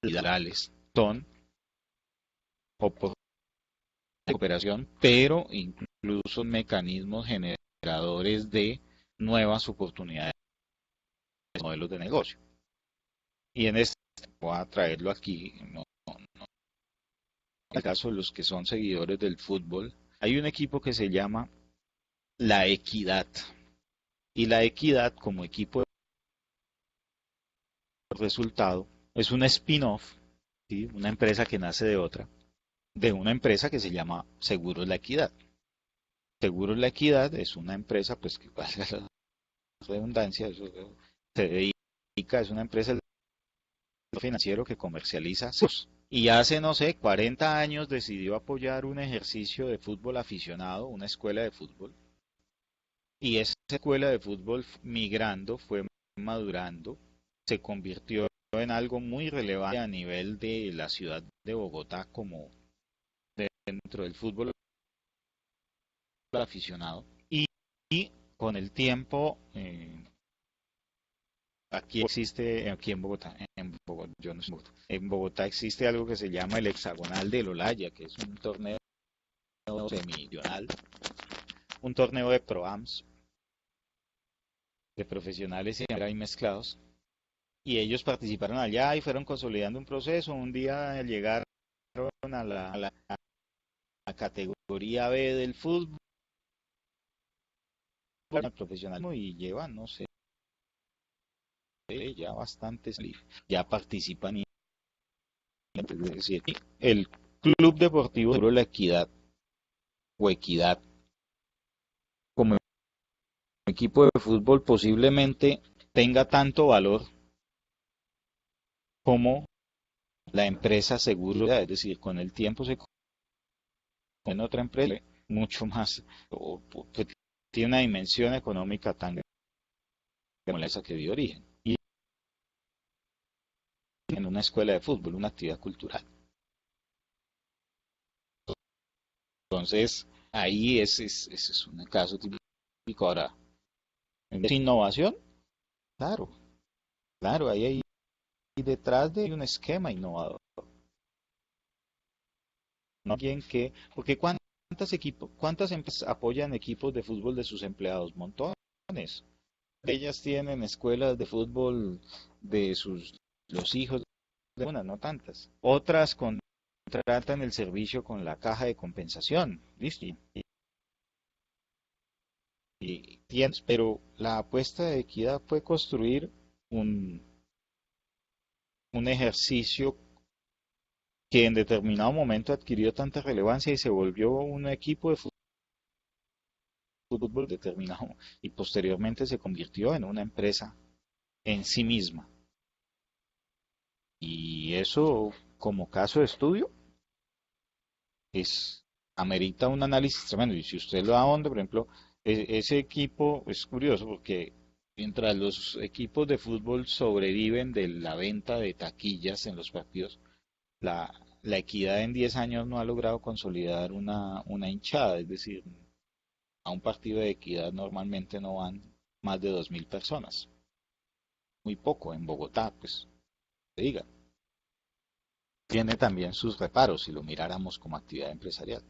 legales son oportunidades de cooperación, pero incluso mecanismos generadores de nuevas oportunidades, modelos de negocio. Y en este voy a traerlo aquí, en el caso de los que son seguidores del fútbol, hay un equipo que se llama La Equidad. Y La Equidad, como equipo de resultado, es un spin-off, ¿sí? Una empresa que nace de una empresa que se llama Seguros La Equidad. Seguros La Equidad es una empresa, pues que valga la redundancia, eso se dedica, es una empresa financiero que comercializa seguros. Y hace, no sé, 40 años decidió apoyar un ejercicio de fútbol aficionado, una escuela de fútbol. Y esa escuela de fútbol migrando, fue madurando, se convirtió en algo muy relevante a nivel de la ciudad de Bogotá como dentro del fútbol aficionado. Y con el tiempo, aquí en Bogotá, yo no sé, en Bogotá existe algo que se llama el Hexagonal del Olaya, que es un torneo semillonal, un torneo de pro-ams, de profesionales y mezclados. Y ellos participaron allá y fueron consolidando un proceso. Un día llegaron a la categoría B del fútbol profesional y llevan, no sé, ya bastantes, ya participan. Es decir, el Club Deportivo de La Equidad o Equidad como equipo de fútbol posiblemente tenga tanto valor como la empresa segura, es decir, con el tiempo se en otra empresa mucho más, que tiene una dimensión económica tan grande como esa que dio origen. Y en una escuela de fútbol, una actividad cultural. Entonces, ahí es un caso típico. Ahora, ¿es innovación? Claro, claro, ahí hay detrás de un esquema innovador. No alguien que, porque cuántas empresas apoyan equipos de fútbol de sus empleados? Montones. Ellas tienen escuelas de fútbol de los hijos de una, no tantas. Otras contratan el servicio con la caja de compensación, listo. Pero la apuesta de equidad fue construir un, un ejercicio que en determinado momento adquirió tanta relevancia y se volvió un equipo de fútbol determinado y posteriormente se convirtió en una empresa en sí misma. Y eso, como caso de estudio, amerita un análisis tremendo. Y si usted lo ahonda, por ejemplo, ese equipo es curioso porque mientras los equipos de fútbol sobreviven de la venta de taquillas en los partidos, la, la Equidad en 10 años no ha logrado consolidar una hinchada, es decir, a un partido de Equidad normalmente no van más de 2.000 personas, muy poco en Bogotá, pues, se diga. Tiene también sus reparos si lo miráramos como actividad empresarial.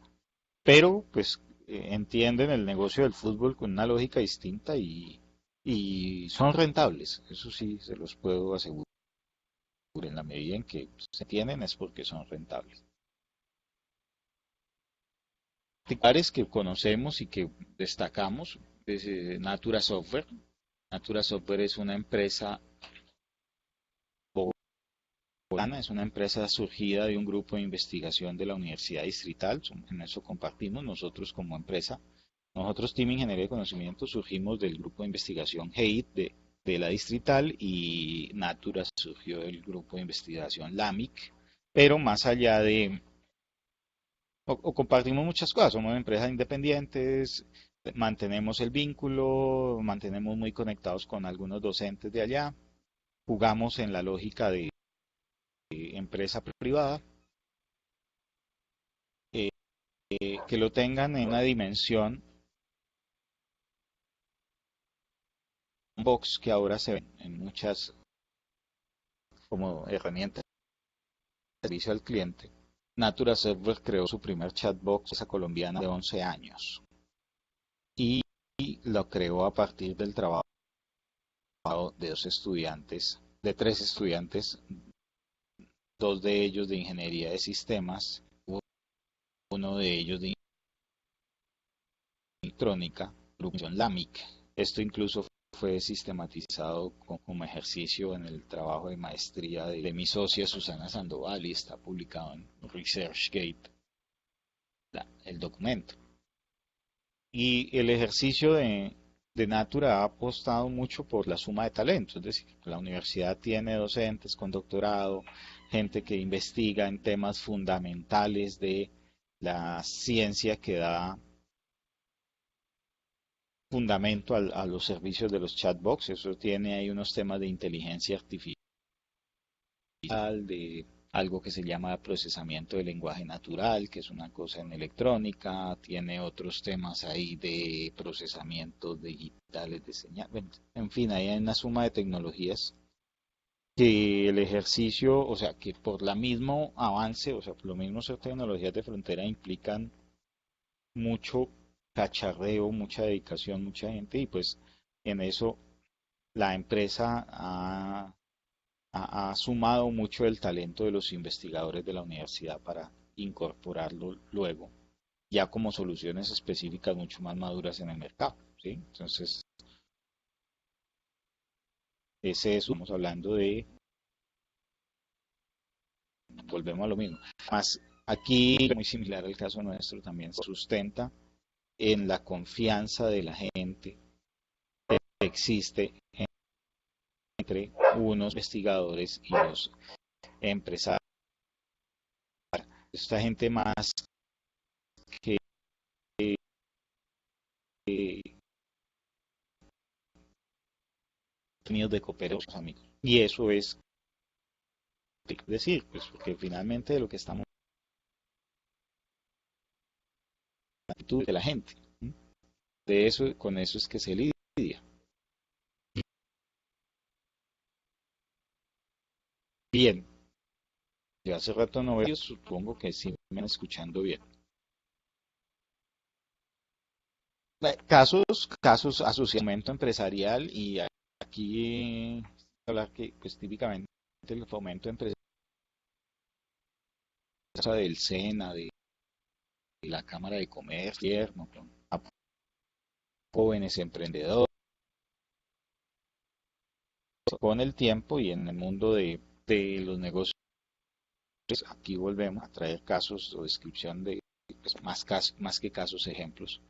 Pero, pues, entienden el negocio del fútbol con una lógica distinta y son rentables, eso sí se los puedo asegurar. En la medida en que se tienen es porque son rentables. Particulares que conocemos y que destacamos es Natura Software. Natura Software es una empresa bogotana, es una empresa surgida de un grupo de investigación de la Universidad Distrital. En eso compartimos nosotros como empresa. Nosotros, Team Ingeniería de Conocimiento, surgimos del grupo de investigación GEIT de la Distrital y Natura surgió del grupo de investigación LAMIC. Pero más allá o compartimos muchas cosas, somos empresas independientes, mantenemos el vínculo, mantenemos muy conectados con algunos docentes de allá, jugamos en la lógica de empresa privada, que lo tengan en una dimensión box que ahora se ven en muchas como herramientas de servicio al cliente. Natura Server creó su primer chatbox, esa colombiana de 11 años, y lo creó a partir del trabajo de dos estudiantes, de tres estudiantes, dos de ellos de ingeniería de sistemas, uno de ellos de electrónica, producción LAMIC. Esto incluso fue sistematizado como ejercicio en el trabajo de maestría de mi socia Susana Sandoval y está publicado en ResearchGate, el documento. Y el ejercicio de Natura ha apostado mucho por la suma de talentos, es decir, la universidad tiene docentes con doctorado, gente que investiga en temas fundamentales de la ciencia que da fundamento a los servicios de los chatbots. Eso tiene ahí unos temas de inteligencia artificial, de algo que se llama procesamiento de lenguaje natural, que es una cosa en electrónica, tiene otros temas ahí de procesamiento digitales de señal, en fin, ahí hay una suma de tecnologías que el ejercicio, o sea, que por la mismo avance, o sea, por lo mismo ser tecnologías de frontera implican mucho cacharreo, mucha dedicación, mucha gente y pues en eso la empresa ha sumado mucho el talento de los investigadores de la universidad para incorporarlo luego, ya como soluciones específicas mucho más maduras en el mercado, ¿sí? Entonces, es eso, estamos hablando de, volvemos a lo mismo. Más aquí, muy similar al caso nuestro, también se sustenta en la confianza de la gente que existe entre unos investigadores y los empresarios. Esta gente más que tenidos de cooperar con sus amigos. Y eso es decir, pues porque finalmente de lo que estamos la actitud de la gente. De eso, con eso es que se lidia. Bien, yo hace rato no veo, supongo que sí me van escuchando bien. Casos asociamiento empresarial y aquí hablar que pues típicamente el fomento empresarial del SENA, de la Cámara de Comercio, con jóvenes emprendedores, con el tiempo y en el mundo de los negocios, aquí volvemos a traer casos o descripción de pues, más que casos, ejemplos.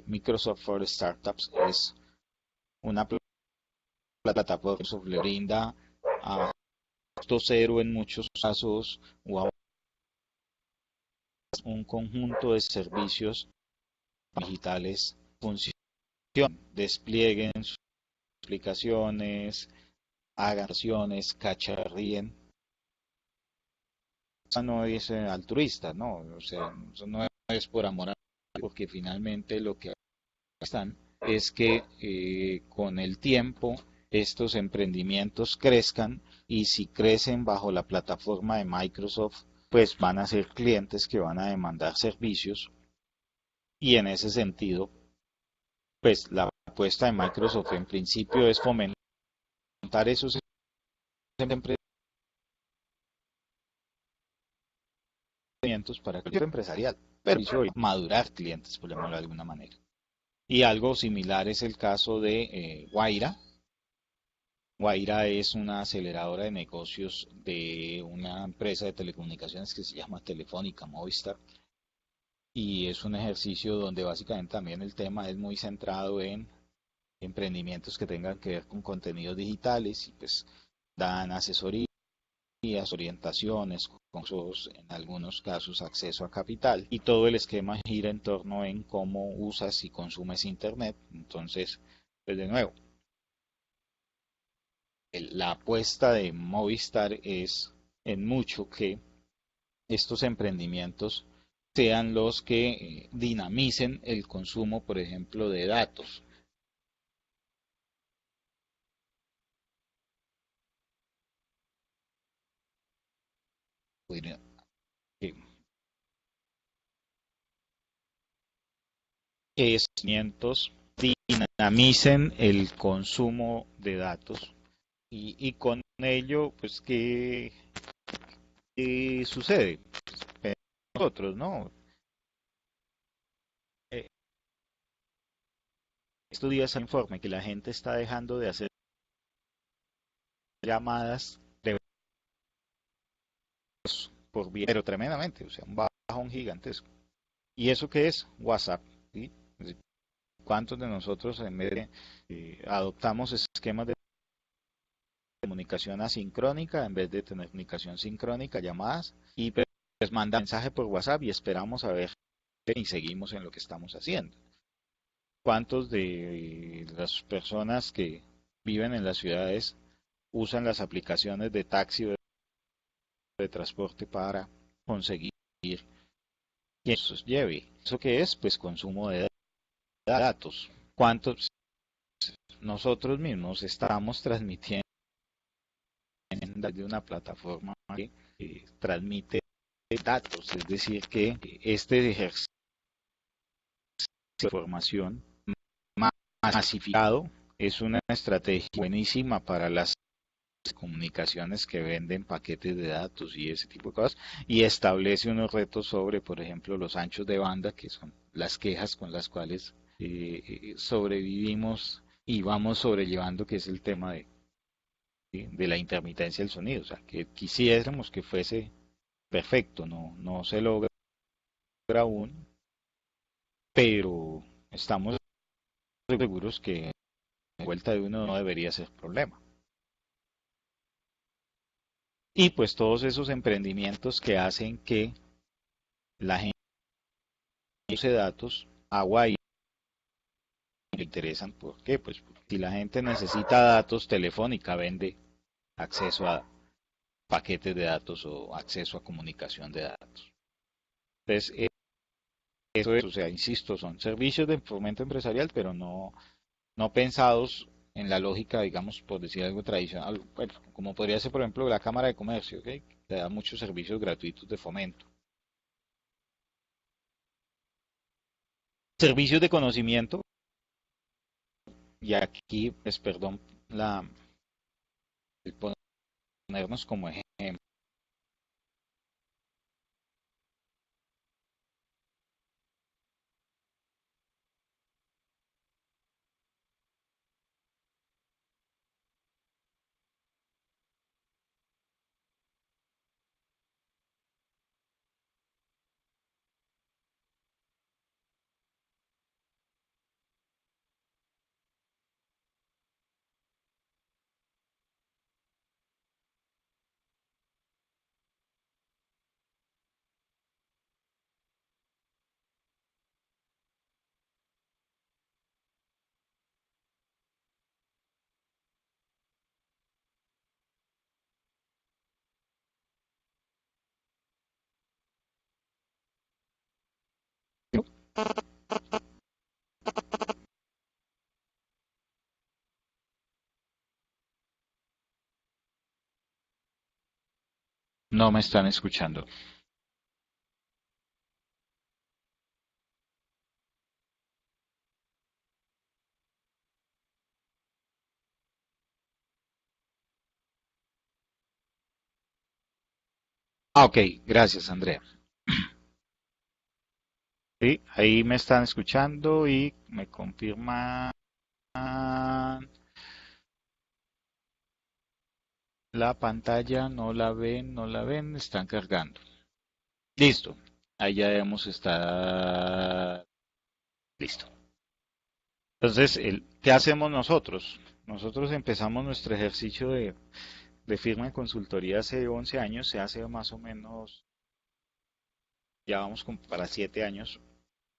Microsoft for Startups es una plataforma que le brinda a costo cero en muchos casos o a un conjunto de servicios digitales funcionan, desplieguen sus aplicaciones, hagan acciones, cacharríen. Eso no es altruista, no, o sea, eso no es por amor a porque finalmente lo que están es que con el tiempo estos emprendimientos crezcan y si crecen bajo la plataforma de Microsoft, pues van a ser clientes que van a demandar servicios y en ese sentido, pues la apuesta de Microsoft en principio es fomentar esos emprendimientos para el empresarial, pero madurar clientes, por llamarlo de alguna manera. Y algo similar es el caso de Guaira. Guaira es una aceleradora de negocios de una empresa de telecomunicaciones que se llama Telefónica Movistar y es un ejercicio donde básicamente también el tema es muy centrado en emprendimientos que tengan que ver con contenidos digitales y pues dan asesorías, orientaciones, cursos, en algunos casos acceso a capital y todo el esquema gira en torno en cómo usas y consumes internet. Entonces, pues de nuevo, la apuesta de Movistar es en mucho que estos emprendimientos sean los que dinamicen el consumo, por ejemplo, de datos. Que estos dinamicen el consumo de datos y con ello, pues, ¿qué sucede? Pues, nosotros, ¿no? Eh, Estos días se informe que la gente está dejando de hacer llamadas de voz por vía, pero tremendamente, o sea, un bajón gigantesco. ¿Y eso qué es? WhatsApp, ¿sí? ¿Cuántos de nosotros en vez de adoptamos esquemas de comunicación asincrónica en vez de tener comunicación sincrónica, llamadas, y pues manda mensaje por WhatsApp y esperamos a ver y seguimos en lo que estamos haciendo? ¿Cuántos de las personas que viven en las ciudades usan las aplicaciones de taxi o de transporte para conseguir que eso lleve? ¿Eso qué es? Pues consumo de datos. ¿Cuántos nosotros mismos estamos transmitiendo de una plataforma que transmite datos? Es decir, que este ejercicio de información masificado es una estrategia buenísima para las comunicaciones que venden paquetes de datos y ese tipo de cosas, y establece unos retos sobre, por ejemplo, los anchos de banda, que son las quejas con las cuales sobrevivimos y vamos sobrellevando, que es el tema de la intermitencia del sonido. O sea, que quisiéramos que fuese perfecto, no se logra aún, pero estamos seguros que la vuelta de uno no debería ser problema. Y pues todos esos emprendimientos que hacen que la gente use datos, agua y le interesan. ¿Por qué? Pues si la gente necesita datos, Telefónica vende acceso a paquetes de datos o acceso a comunicación de datos. Entonces, eso es, o sea, insisto, son servicios de fomento empresarial, pero no pensados en la lógica, digamos, por decir algo tradicional, bueno, como podría ser, por ejemplo, la Cámara de Comercio, ¿okay? Que da muchos servicios gratuitos de fomento. Servicios de conocimiento, y aquí, pues, perdón, el ponernos como ejemplo. No me están escuchando. Ah, ok, gracias, Andrea. Sí, ahí me están escuchando y me confirman la pantalla, no la ven, están cargando. Listo, ahí ya debemos estar listo. Entonces, ¿qué hacemos nosotros? Nosotros empezamos nuestro ejercicio de firma de consultoría hace 11 años, se hace más o menos, ya vamos para 7 años,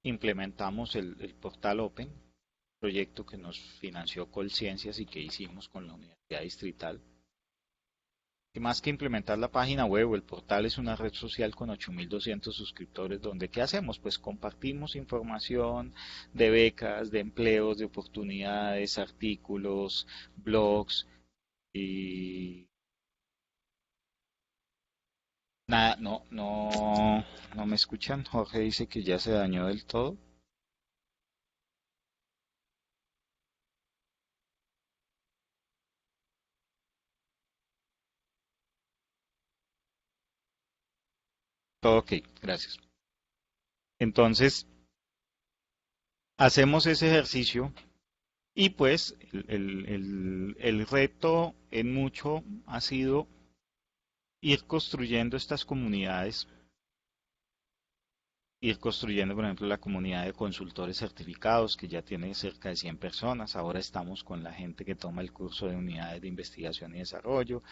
implementamos el portal Open, proyecto que nos financió Colciencias y que hicimos con la Universidad Distrital, más que implementar la página web o el portal, es una red social con 8.200 suscriptores donde ¿qué hacemos? Pues compartimos información de becas, de empleos, de oportunidades, artículos, blogs y nada, no me escuchan. Jorge dice que ya se dañó del todo. Ok, gracias. Entonces, hacemos ese ejercicio y pues el reto en mucho ha sido ir construyendo estas comunidades, ir construyendo, por ejemplo, la comunidad de consultores certificados, que ya tiene cerca de 100 personas. Ahora estamos con la gente que toma el curso de unidades de investigación y desarrollo,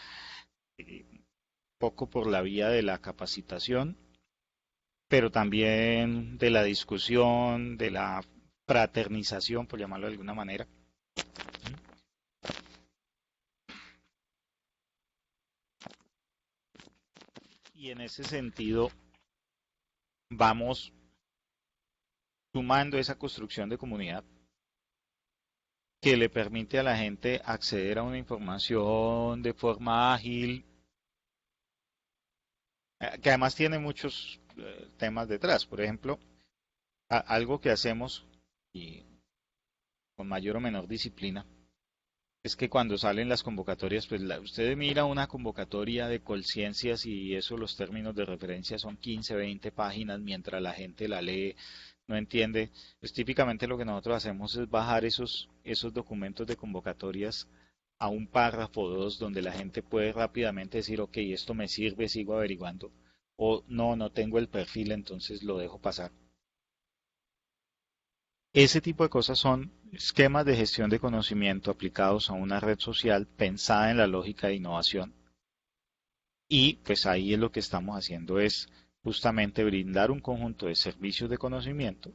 poco por la vía de la capacitación, pero también de la discusión, de la fraternización, por llamarlo de alguna manera. Y en ese sentido vamos sumando esa construcción de comunidad que le permite a la gente acceder a una información de forma ágil, que además tiene muchos temas detrás. Por ejemplo, algo que hacemos y con mayor o menor disciplina es que cuando salen las convocatorias, pues usted mira una convocatoria de Colciencias y eso, los términos de referencia son 15, 20 páginas, mientras la gente la lee, no entiende. Pues típicamente lo que nosotros hacemos es bajar esos documentos de convocatorias a un párrafo o dos donde la gente puede rápidamente decir, ok, esto me sirve, sigo averiguando, o no, no tengo el perfil, entonces lo dejo pasar. Ese tipo de cosas son esquemas de gestión de conocimiento aplicados a una red social pensada en la lógica de innovación. Y pues ahí es lo que estamos haciendo es justamente brindar un conjunto de servicios de conocimiento,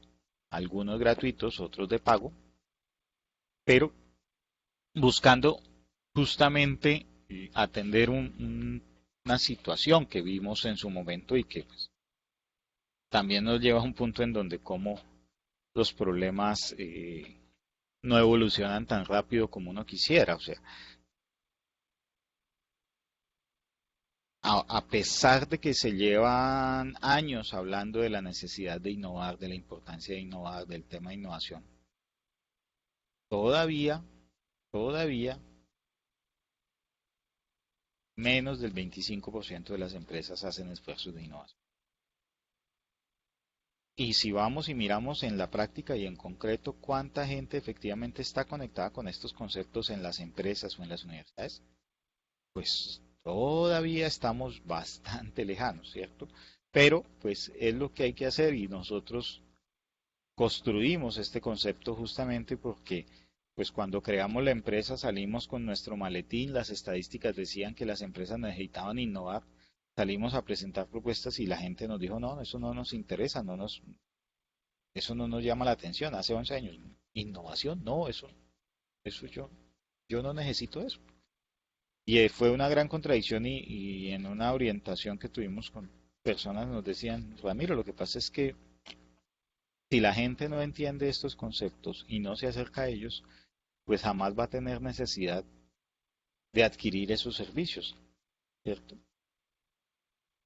algunos gratuitos, otros de pago, pero buscando justamente atender una situación que vimos en su momento y que pues, también nos lleva a un punto en donde como los problemas no evolucionan tan rápido como uno quisiera. O sea, a pesar de que se llevan años hablando de la necesidad de innovar, de la importancia de innovar, del tema de innovación, todavía, todavía menos del 25% de las empresas hacen esfuerzos de innovación. Y si vamos y miramos en la práctica y en concreto cuánta gente efectivamente está conectada con estos conceptos en las empresas o en las universidades, pues todavía estamos bastante lejanos, ¿cierto? Pero pues es lo que hay que hacer y nosotros construimos este concepto justamente porque pues cuando creamos la empresa salimos con nuestro maletín, las estadísticas decían que las empresas necesitaban innovar, salimos a presentar propuestas y la gente nos dijo, no, eso no nos interesa, eso no nos llama la atención, hace 11 años. Innovación, no, eso yo no necesito eso. Y fue una gran contradicción y en una orientación que tuvimos con personas nos decían, Ramiro, lo que pasa es que si la gente no entiende estos conceptos y no se acerca a ellos, pues jamás va a tener necesidad de adquirir esos servicios, ¿cierto?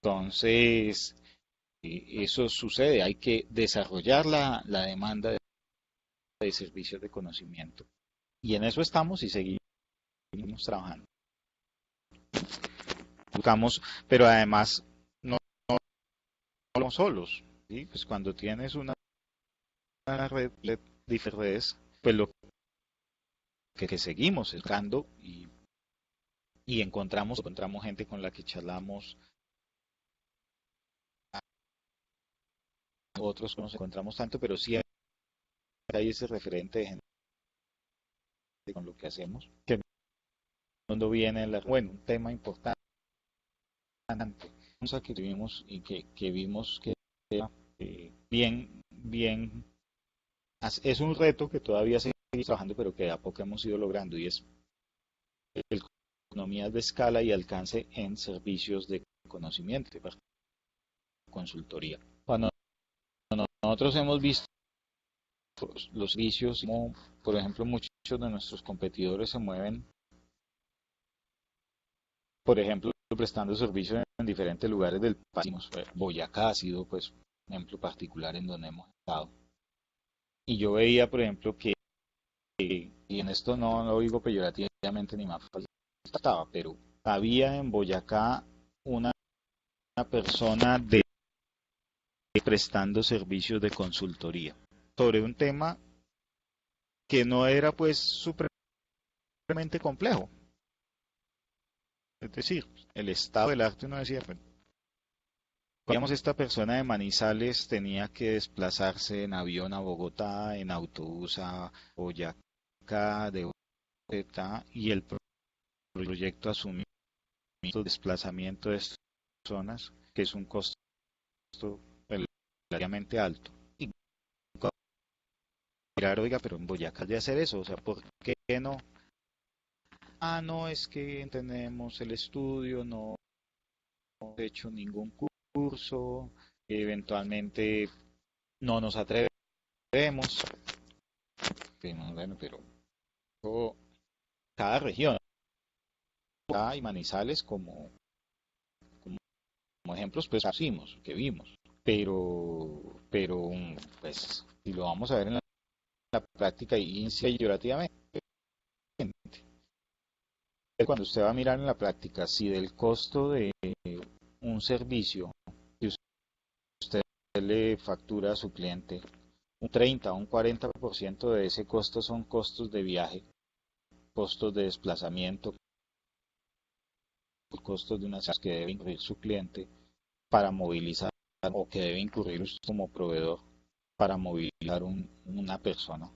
Entonces, eso sucede, hay que desarrollar la demanda de servicios de conocimiento. Y en eso estamos y seguimos trabajando. Buscamos, pero además no somos solos, ¿sí? Pues cuando tienes una red de redes, pues lo que seguimos buscando y encontramos gente con la que charlamos, otros no nos encontramos tanto, pero sí hay ese referente de gente con lo que hacemos, que cuando viene, bueno, un tema importante, cosa que tuvimos y que vimos que era bien, es un reto que todavía seguimos trabajando, pero que a poco hemos ido logrando, y es el economías de escala y alcance en servicios de conocimiento, de consultoría. Cuando nosotros hemos visto los servicios, como por ejemplo muchos de nuestros competidores se mueven, por ejemplo, prestando servicios en diferentes lugares del país. Boyacá ha sido pues un ejemplo particular en donde hemos estado. Y yo veía, por ejemplo, que, y en esto no lo digo peyorativamente ni más faltaba, pero había en Boyacá una persona prestando servicios de consultoría sobre un tema que no era pues supremamente complejo. Es decir, el estado del arte uno decía, bueno, digamos, esta persona de Manizales tenía que desplazarse en avión a Bogotá, en autobús a Boyacá, de Bogotá, y el proyecto asumió el desplazamiento de estas personas, que es un costo relativamente alto. Y mirar, oiga, pero en Boyacá de hacer eso, o sea, ¿por qué no? Ah, no, es que tenemos el estudio, no hemos hecho ningún curso, eventualmente no nos atrevemos. Bueno, pero cada región, cada y Manizales como ejemplos, pues pusimos, que vimos. Pero pues, si lo vamos a ver en la práctica y peyorativamente, cuando usted va a mirar en la práctica, si del costo de un servicio que usted le factura a su cliente, un 30 o un 40% de ese costo son costos de viaje, costos de desplazamiento, costos de unas que debe incurrir su cliente para movilizar o que debe incurrir usted como proveedor para movilizar una persona.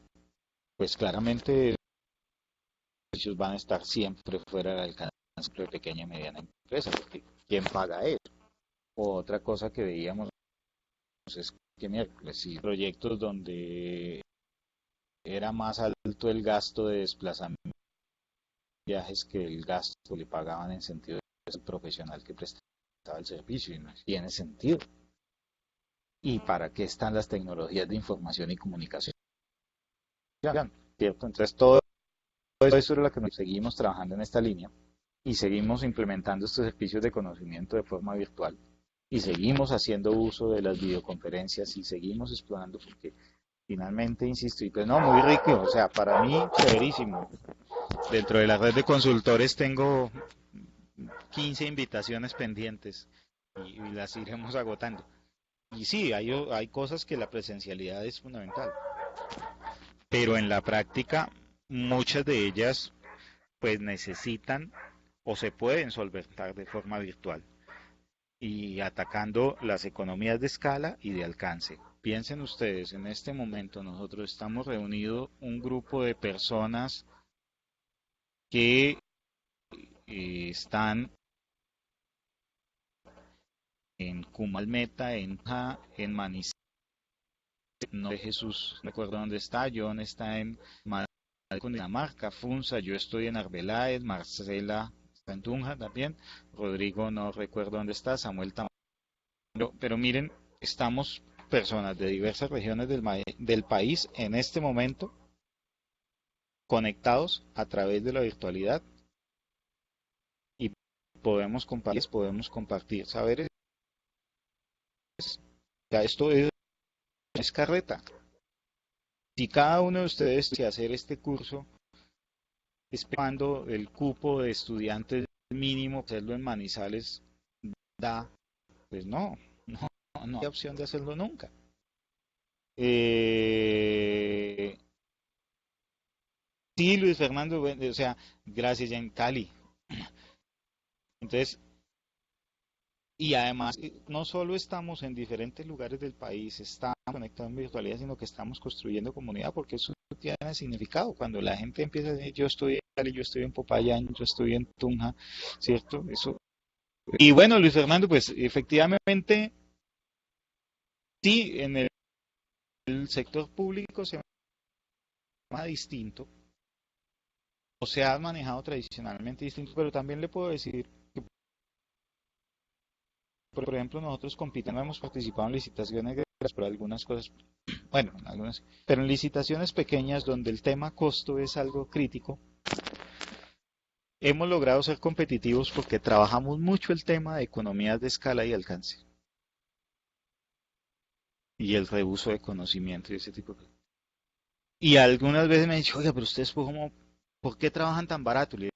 Pues claramente ellos van a estar siempre fuera del alcance de pequeña y mediana empresa, porque ¿quién paga eso? O otra cosa que veíamos es que miércoles, si proyectos donde era más alto el gasto de desplazamiento viajes que el gasto que le pagaban en sentido de el profesional que prestaba el servicio, y no tiene sentido. ¿Y para qué están las tecnologías de información y comunicación? ¿Cierto? Entonces todo eso es lo que nos seguimos trabajando en esta línea y seguimos implementando estos servicios de conocimiento de forma virtual y seguimos haciendo uso de las videoconferencias y seguimos explorando porque finalmente, insisto, y pues no, muy rico, o sea, para mí, chéverísimo. Dentro de la red de consultores tengo 15 invitaciones pendientes y las iremos agotando. Y sí, hay cosas que la presencialidad es fundamental, pero en la práctica muchas de ellas pues necesitan o se pueden solventar de forma virtual y atacando las economías de escala y de alcance. Piensen ustedes, en este momento nosotros estamos reunidos un grupo de personas que están en Cumalmeta, en Manizales, no de Jesús, no recuerdo dónde está, John está en Cundinamarca, Funza, yo estoy en Arbeláez, Marcela está en Tunja también, Rodrigo no recuerdo dónde está, Samuel también, pero miren, estamos personas de diversas regiones del país en este momento conectados a través de la virtualidad y podemos compartir saberes. Ya esto es carreta. Si cada uno de ustedes quiere hacer este curso, esperando el cupo de estudiantes mínimo, hacerlo en Manizales, da, pues no hay opción de hacerlo nunca. Sí, Luis Fernando, o sea, gracias ya en Cali. Entonces, y además, no solo estamos en diferentes lugares del país, estamos conectados en virtualidad, sino que estamos construyendo comunidad, porque eso tiene significado. Cuando la gente empieza a decir, yo estoy en Cali, yo estoy en Popayán, yo estoy en Tunja, ¿cierto? Eso. Y bueno, Luis Fernando, pues efectivamente, sí, en el sector público se llama distinto, se ha manejado tradicionalmente distinto, pero también le puedo decir que, por ejemplo, nosotros compitiendo hemos participado en licitaciones grandes por algunas cosas, bueno, algunas, pero en licitaciones pequeñas donde el tema costo es algo crítico, hemos logrado ser competitivos porque trabajamos mucho el tema de economías de escala y alcance y el reuso de conocimiento y ese tipo de cosas. Y algunas veces me han dicho, oiga, pero ustedes, ¿por qué trabajan tan barato? Le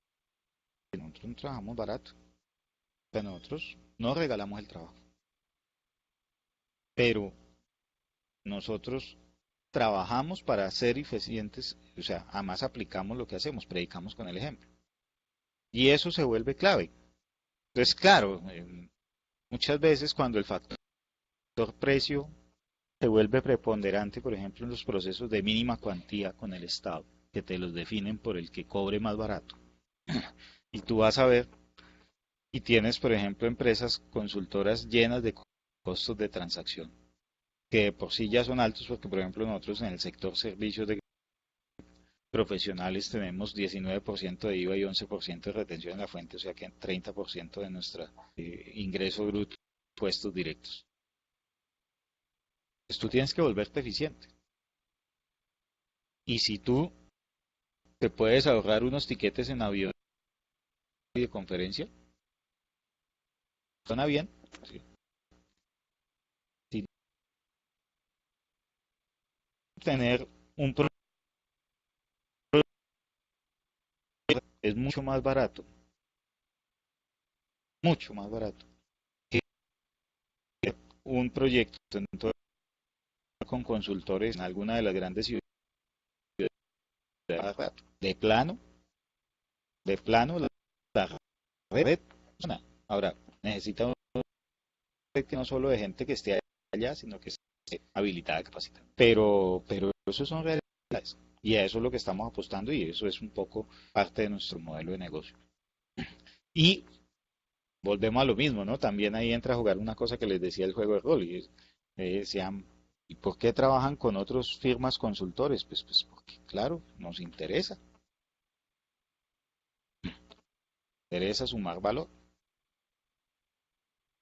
digo, nosotros no trabajamos barato, o sea, nosotros no regalamos el trabajo, pero nosotros trabajamos para ser eficientes, o sea, además aplicamos lo que hacemos, predicamos con el ejemplo. Y eso se vuelve clave. Entonces, claro, muchas veces cuando el factor precio se vuelve preponderante, por ejemplo, en los procesos de mínima cuantía con el Estado, que te los definen por el que cobre más barato. Y tú vas a ver, y tienes, por ejemplo, empresas consultoras llenas de costos de transacción, que de por sí ya son altos, porque, por ejemplo, nosotros en el sector servicios de profesionales tenemos 19% de IVA y 11% de retención en la fuente, o sea que 30% de nuestro ingreso bruto puestos directos. Pues tú tienes que volverte eficiente. Y si tú te puedes ahorrar unos tiquetes en avión y de conferencia, suena bien. Sí. Si tener un producto es mucho más barato que un proyecto con consultores en alguna de las grandes ciudades de plano, la red. Ahora, necesita una red que no solo de gente que esté allá, sino que esté habilitada, capacitada. Pero eso son realidades. Y a eso es lo que estamos apostando y eso es un poco parte de nuestro modelo de negocio. Y volvemos a lo mismo, ¿no? También ahí entra a jugar una cosa que les decía el juego de rol. Y decían, ¿y por qué trabajan con otras firmas consultores? Pues porque, claro, nos interesa sumar valor.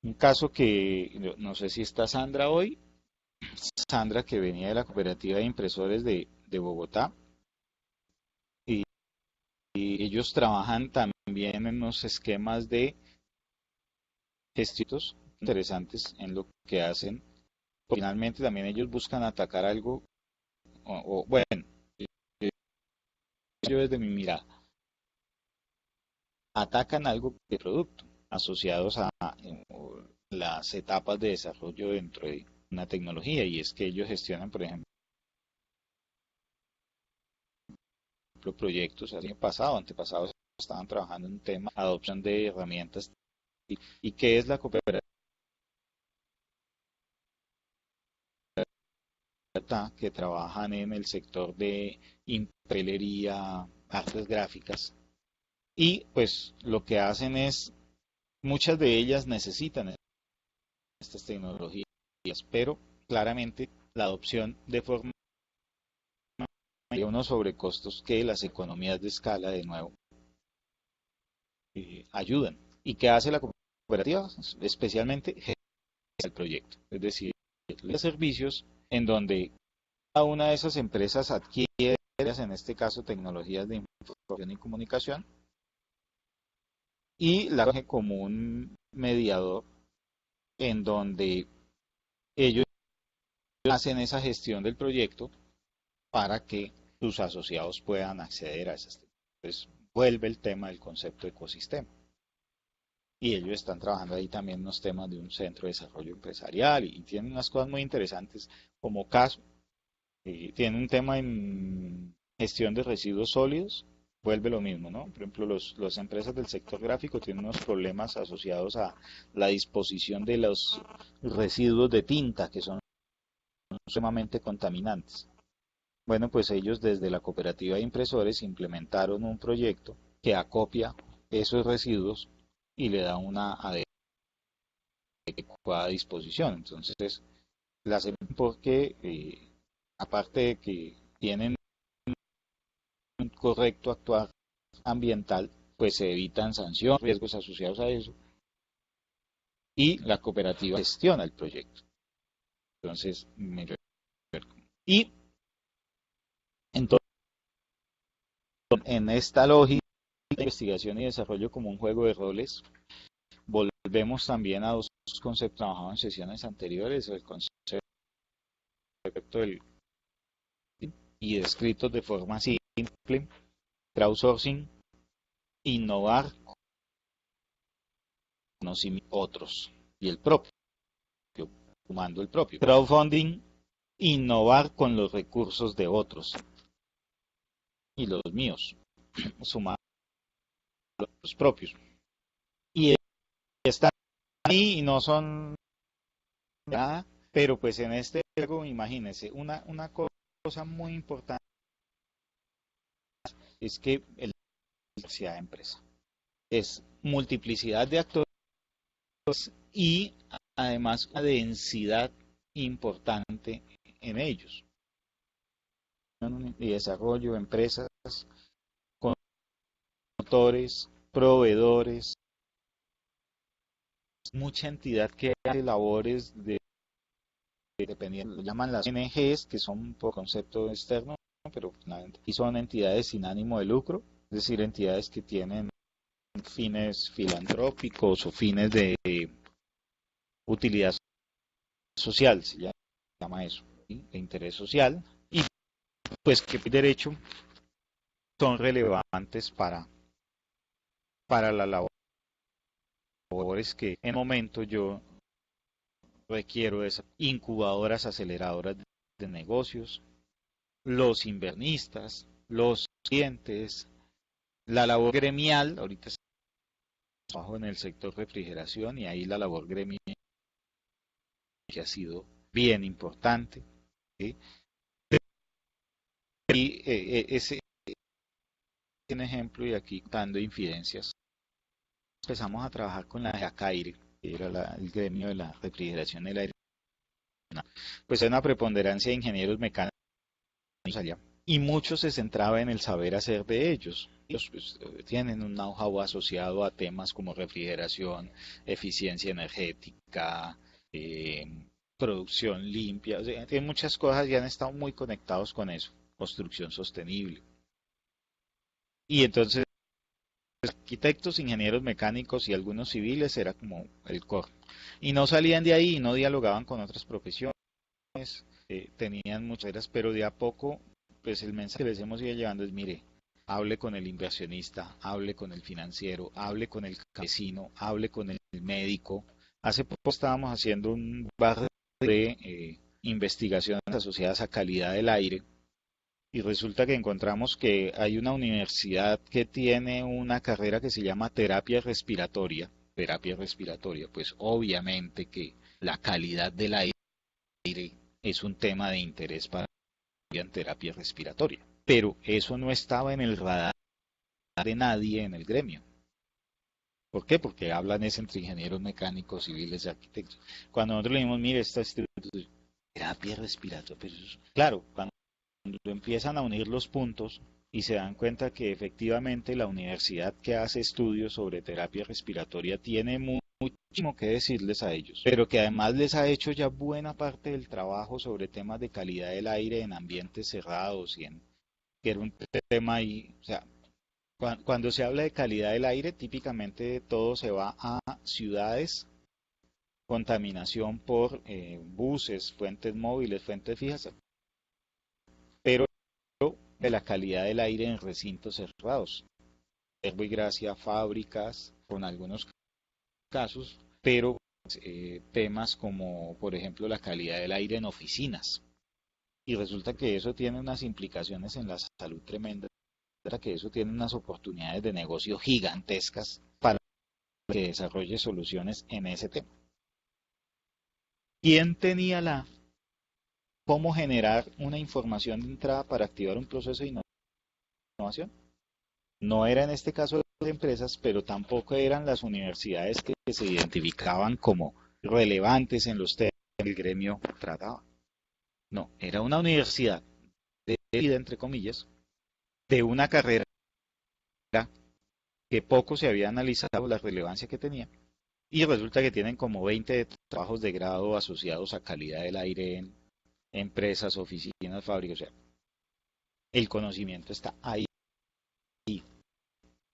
Un caso que no sé si está Sandra hoy, Sandra que venía de la cooperativa de impresores de Bogotá, y, y ellos trabajan también en unos esquemas de gestiones interesantes en lo que hacen. Finalmente también ellos buscan atacar algo, bueno, yo desde mi mirada, atacan algo de producto asociados a las etapas de desarrollo dentro de una tecnología y es que ellos gestionan, por ejemplo, proyectos el año pasado, antepasado, estaban trabajando en un tema de adopción de herramientas y qué es la cooperativa que trabajan en el sector de impelería, artes gráficas y pues lo que hacen es, muchas de ellas necesitan estas tecnologías, pero claramente la adopción de forma de unos sobrecostos que las economías de escala de nuevo ayudan. ¿Y qué hace la cooperativa? Especialmente el proyecto, es decir, los servicios en donde cada una de esas empresas adquiere, en este caso, tecnologías de información y comunicación y la coge como un mediador en donde ellos hacen esa gestión del proyecto para que sus asociados puedan acceder a esas tecnologías. Entonces, vuelve el tema del concepto de ecosistema. Y ellos están trabajando ahí también unos temas de un centro de desarrollo empresarial y tienen unas cosas muy interesantes como caso. Tienen un tema en gestión de residuos sólidos, vuelve lo mismo, ¿no? Por ejemplo, las empresas del sector gráfico tienen unos problemas asociados a la disposición de los residuos de tinta que son sumamente contaminantes. Bueno, pues ellos desde la cooperativa de impresores implementaron un proyecto que acopia esos residuos y le da una adecuada disposición. Entonces, la hacen porque, aparte de que tienen un correcto actuar ambiental, pues se evitan sanciones, riesgos asociados a eso, y la cooperativa gestiona el proyecto. Entonces, y entonces, en esta lógica de investigación y desarrollo como un juego de roles, volvemos también a dos conceptos trabajados en sesiones anteriores, el concepto del y descritos de forma simple, crowdsourcing, innovar, conocimiento otros y el propio, sumando el propio. Crowdfunding, innovar con los recursos de otros y los míos, sumando los propios. Y están ahí y no son nada, pero pues en este juego, imagínense, una cosa muy importante es que el diversidad de empresa es multiplicidad de actores y además una densidad importante en ellos. Y desarrollo, empresas, consultores, proveedores, mucha entidad que hace labores dependiendo, lo llaman las ONGs, que son por concepto externo, pero y son entidades sin ánimo de lucro, es decir, entidades que tienen fines filantrópicos o fines de utilidad social, se llama eso, ¿sí? De interés social, y pues que derecho son relevantes para las labores que en el momento yo requiero de esas incubadoras aceleradoras de negocios, los invernistas, los clientes, la labor gremial, ahorita trabajo en el sector refrigeración y ahí la labor gremial que ha sido bien importante, ¿sí? Y ese es un ejemplo y aquí dando infidencias. Empezamos a trabajar con la ACAIRE, que era el gremio de la refrigeración del aire. Pues hay una preponderancia de ingenieros mecánicos allá y mucho se centraba en el saber hacer de ellos. Ellos pues, tienen un know-how asociado a temas como refrigeración, eficiencia energética, eh, producción limpia, o sea, tienen muchas cosas y han estado muy conectados con eso, construcción sostenible. Y entonces arquitectos, ingenieros mecánicos y algunos civiles era como el core. Y no salían de ahí y no dialogaban con otras profesiones, tenían muchas, pero de a poco, pues el mensaje que les hemos ido llevando es, mire, hable con el inversionista, hable con el financiero, hable con el campesino, hable con el médico. Hace poco estábamos haciendo un barrio de investigaciones asociadas a calidad del aire y resulta que encontramos que hay una universidad que tiene una carrera que se llama terapia respiratoria, pues obviamente que la calidad del aire es un tema de interés para la terapia respiratoria, pero eso no estaba en el radar de nadie en el gremio. ¿Por qué? Porque hablan es entre ingenieros mecánicos, civiles y arquitectos. Cuando nosotros le dijimos, mire, esta es terapia respiratoria, pero claro, cuando empiezan a unir los puntos y se dan cuenta que efectivamente la universidad que hace estudios sobre terapia respiratoria tiene muchísimo que decirles a ellos, pero que además les ha hecho ya buena parte del trabajo sobre temas de calidad del aire en ambientes cerrados y en que era un tema ahí, o sea, cuando se habla de calidad del aire, típicamente todo se va a ciudades, contaminación por buses, fuentes móviles, fuentes fijas, pero de la calidad del aire en recintos cerrados. Verbo y gracia, fábricas, con algunos casos, pero temas como, por ejemplo, la calidad del aire en oficinas. Y resulta que eso tiene unas implicaciones en la salud tremendas, que eso tiene unas oportunidades de negocio gigantescas para que desarrolle soluciones en ese tema. ¿Quién tenía cómo generar una información de entrada para activar un proceso de innovación? No era en este caso las empresas, pero tampoco eran las universidades que se identificaban como relevantes en los temas que el gremio trataba. No, era una universidad de vida, entre comillas, de una carrera que poco se había analizado la relevancia que tenía. Y resulta que tienen como 20 trabajos de grado asociados a calidad del aire en empresas, oficinas, fábricas. O sea, el conocimiento está ahí,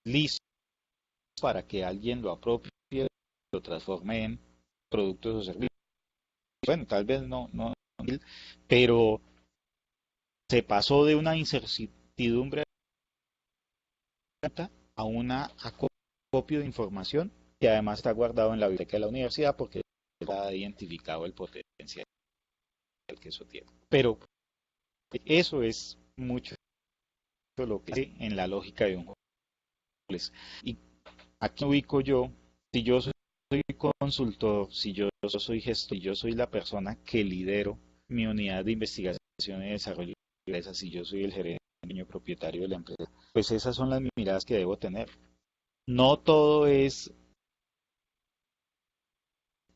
listo para que alguien lo apropie, lo transforme en productos o servicios. Bueno, tal vez no, pero se pasó de una incertidumbre a una acopio de información que además está guardado en la biblioteca de la universidad porque está identificado el potencial que eso tiene. Pero eso es mucho lo que hay en la lógica de un juego. Y aquí ubico yo, si yo soy consultor, si yo soy gestor, si yo soy la persona que lidero mi unidad de investigación y desarrollo de empresas, si yo soy el gerente propietario de la empresa, pues esas son las miradas que debo tener. No todo es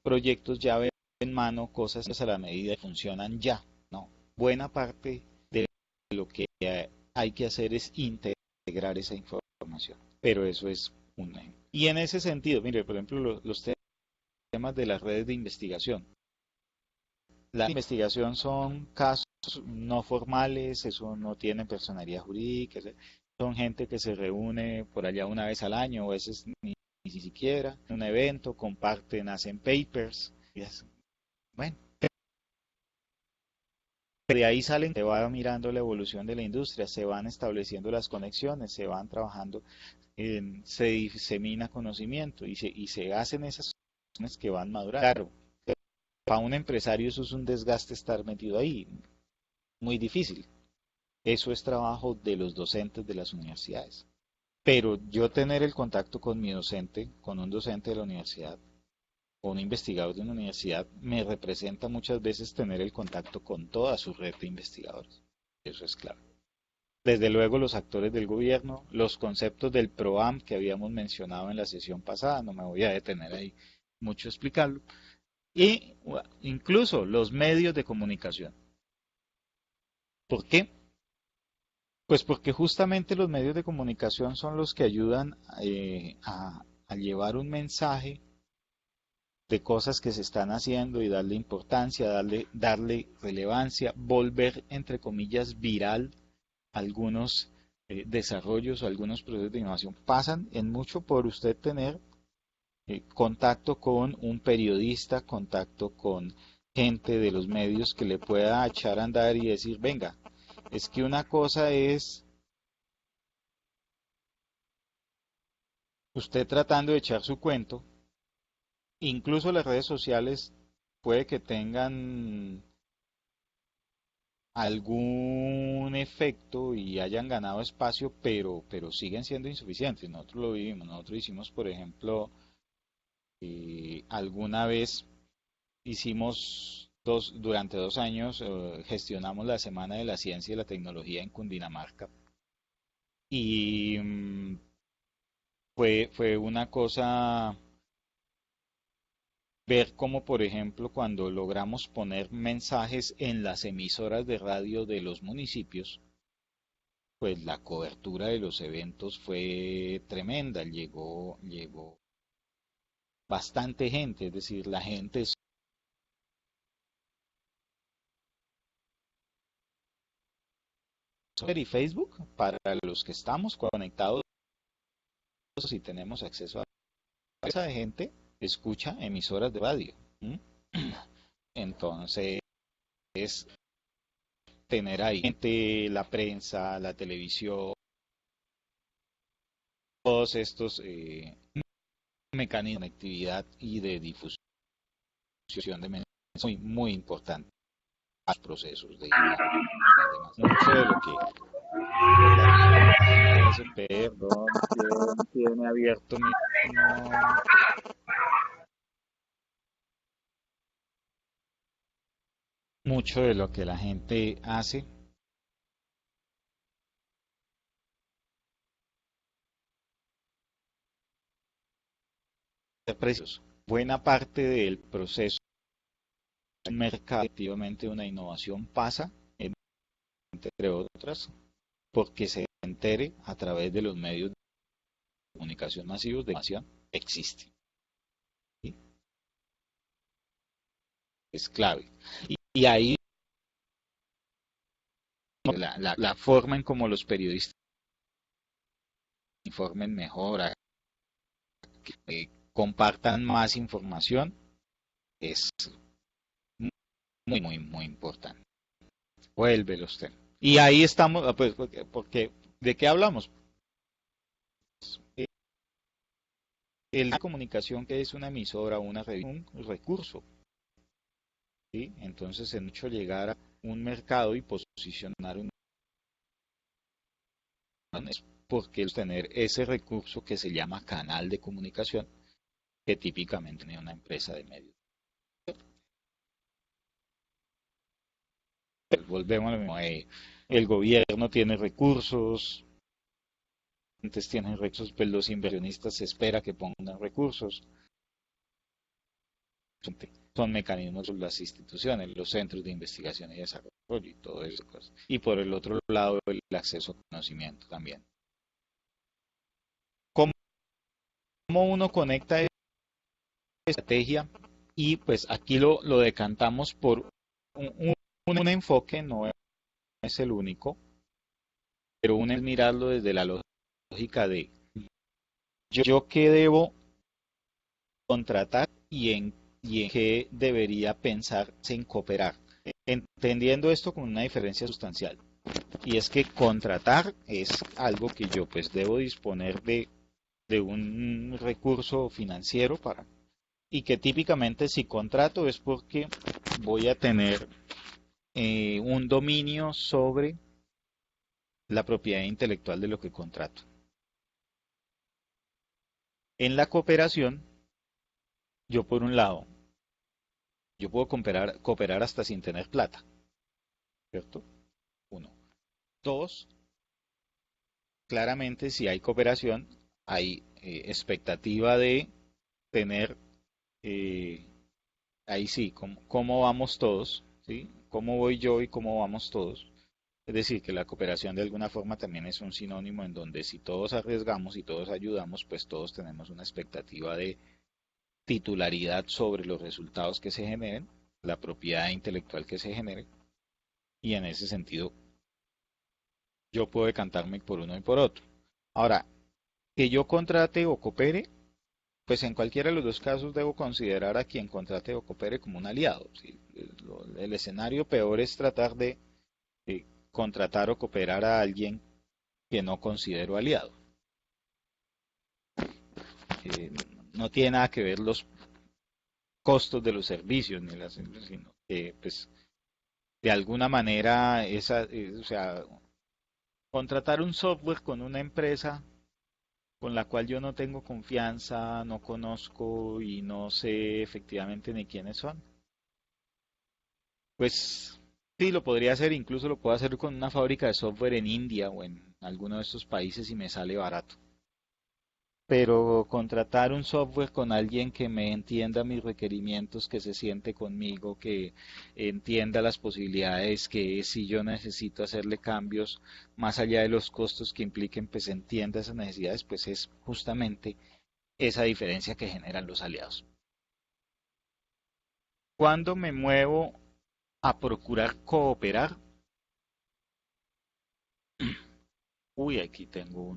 proyectos ya en mano, cosas a la medida funcionan ya, no. Buena parte de lo que hay que hacer es integrar esa información, pero eso es un ejemplo. Y en ese sentido, mire, por ejemplo, los temas de las redes de investigación. La investigación son casos no formales, eso no tiene personalidad jurídica, son gente que se reúne por allá una vez al año, o a veces ni siquiera, en un evento, comparten, hacen papers, bueno, de ahí salen, se va mirando la evolución de la industria, se van estableciendo las conexiones, se van trabajando, se disemina conocimiento y se hacen esas cosas que van madurando. Claro, para un empresario eso es un desgaste estar metido ahí, muy difícil. Eso es trabajo de los docentes de las universidades. Pero yo tener el contacto con mi docente, con un docente de la universidad o un investigador de una universidad, me representa muchas veces tener el contacto con toda su red de investigadores. Eso es claro. Desde luego los actores del gobierno, los conceptos del PROAM que habíamos mencionado en la sesión pasada, no me voy a detener ahí mucho a explicarlo, y incluso los medios de comunicación. ¿Por qué? Pues porque justamente los medios de comunicación son los que ayudan a llevar un mensaje de cosas que se están haciendo y darle importancia, darle relevancia, volver, entre comillas, viral algunos desarrollos o algunos procesos de innovación. Pasan en mucho por usted tener contacto con un periodista, contacto con gente de los medios que le pueda echar a andar y decir, venga, es que una cosa es usted tratando de echar su cuento, incluso las redes sociales puede que tengan algún efecto y hayan ganado espacio, pero siguen siendo insuficientes. Nosotros lo vivimos. Nosotros hicimos, por ejemplo, alguna vez durante 2 años, gestionamos la Semana de la Ciencia y la Tecnología en Cundinamarca. Y fue una cosa ver cómo, por ejemplo, cuando logramos poner mensajes en las emisoras de radio de los municipios, pues la cobertura de los eventos fue tremenda, llegó bastante gente, es decir, la gente es Twitter y Facebook para los que estamos conectados y tenemos acceso a esa gente escucha emisoras de radio. ¿M? Entonces, tener ahí gente, la prensa, la televisión, todos estos mecanismos de conectividad y de difusión de mensajes muy, muy importante a los procesos de demás. Mucho de lo que perdón, tiene abierto mi no, mucho de lo que la gente hace es precioso. Buena parte del proceso del mercado, efectivamente, una innovación pasa, entre otras, porque se entere a través de los medios comunicación masivos de información existe. ¿Sí? Es clave. Y ahí la forma en cómo los periodistas informen mejor, que compartan más información, es muy importante. Vuélvelo usted. Y ahí estamos, pues, porque ¿de qué hablamos? La comunicación que es una emisora, una revista, un recurso. ¿Sí? Entonces, en mucho llegar a un mercado y posicionar un es porque tener ese recurso que se llama canal de comunicación, que típicamente tiene una empresa de medios. Pues volvemos a lo mismo. El gobierno tiene recursos, antes tienen recursos, pues los inversionistas se espera que pongan recursos. Son mecanismos de las instituciones, los centros de investigación y desarrollo y todo eso. Y por el otro lado, el acceso al conocimiento también. ¿Cómo uno conecta esa estrategia? Y pues aquí lo decantamos por un enfoque, no es el único, pero uno es mirarlo desde la lógica de yo qué debo contratar y en qué debería pensar en cooperar. Entendiendo esto con una diferencia sustancial. Y es que contratar es algo que yo pues debo disponer de un recurso financiero para y que típicamente si contrato es porque voy a tener un dominio sobre la propiedad intelectual de lo que contrato. En la cooperación, yo por un lado, yo puedo cooperar hasta sin tener plata, ¿cierto? Uno. Dos, claramente si hay cooperación, hay expectativa de tener, eh, ahí sí, cómo vamos todos, ¿sí? ¿Cómo voy yo y cómo vamos todos? Es decir, que la cooperación de alguna forma también es un sinónimo en donde si todos arriesgamos y todos ayudamos, pues todos tenemos una expectativa de titularidad sobre los resultados que se generen, la propiedad intelectual que se genere, y en ese sentido yo puedo decantarme por uno y por otro. Ahora, que yo contrate o coopere, pues en cualquiera de los dos casos debo considerar a quien contrate o coopere como un aliado. ¿Sí? El escenario peor es tratar de contratar o cooperar a alguien que no considero aliado. Eh, no tiene nada que ver los costos de los servicios, ni las, sino que pues de alguna manera o sea, contratar un software con una empresa con la cual yo no tengo confianza, no conozco y no sé efectivamente ni quiénes son. Pues sí, lo podría hacer, incluso lo puedo hacer con una fábrica de software en India o en alguno de estos países y me sale barato. Pero contratar un software con alguien que me entienda mis requerimientos, que se siente conmigo, que entienda las posibilidades, que si yo necesito hacerle cambios más allá de los costos que impliquen, pues entienda esas necesidades, pues es justamente esa diferencia que generan los aliados. Cuando me muevo a procurar cooperar, uy, aquí tengo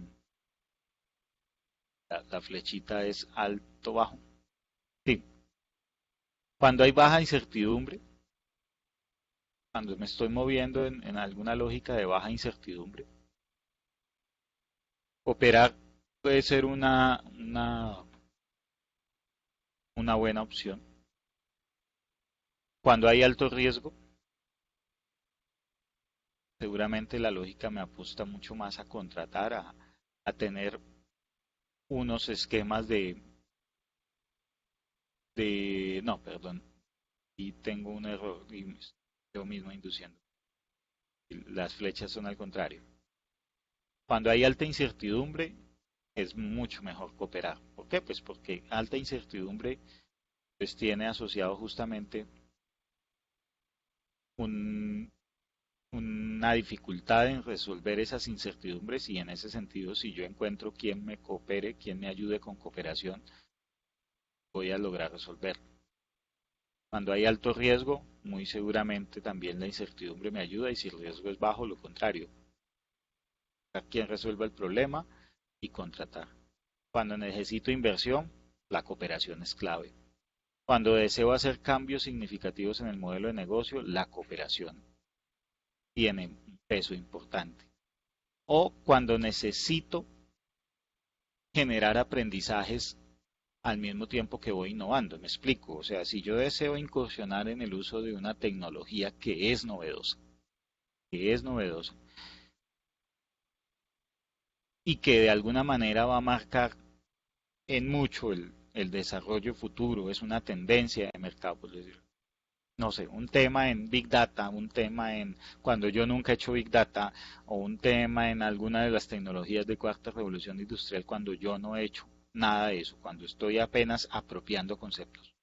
la flechita es alto bajo. Sí, cuando hay baja incertidumbre, cuando me estoy moviendo en alguna lógica de baja incertidumbre, cooperar puede ser una buena opción. Cuando hay alto riesgo, seguramente la lógica me apuesta mucho más a contratar, a tener unos esquemas no, perdón, y tengo un error y yo mismo induciendo. Las flechas son al contrario. Cuando hay alta incertidumbre, es mucho mejor cooperar. ¿Por qué? Pues porque alta incertidumbre pues tiene asociado justamente un, una dificultad en resolver esas incertidumbres y en ese sentido, si yo encuentro quien me coopere, quien me ayude con cooperación, voy a lograr resolverlo. Cuando hay alto riesgo, muy seguramente también la incertidumbre me ayuda y si el riesgo es bajo, lo contrario, a quien resuelva el problema y contratar. Cuando necesito inversión, la cooperación es clave. Cuando deseo hacer cambios significativos en el modelo de negocio, la cooperación tiene un peso importante. O cuando necesito generar aprendizajes al mismo tiempo que voy innovando. Me explico. O sea, si yo deseo incursionar en el uso de una tecnología que es novedosa y que de alguna manera va a marcar en mucho el desarrollo futuro, es una tendencia de mercado, por decirlo. No sé, un tema en Big Data, un tema en cuando yo nunca he hecho Big Data, o un tema en alguna de las tecnologías de cuarta revolución industrial cuando yo no he hecho nada de eso, cuando estoy apenas apropiando conceptos.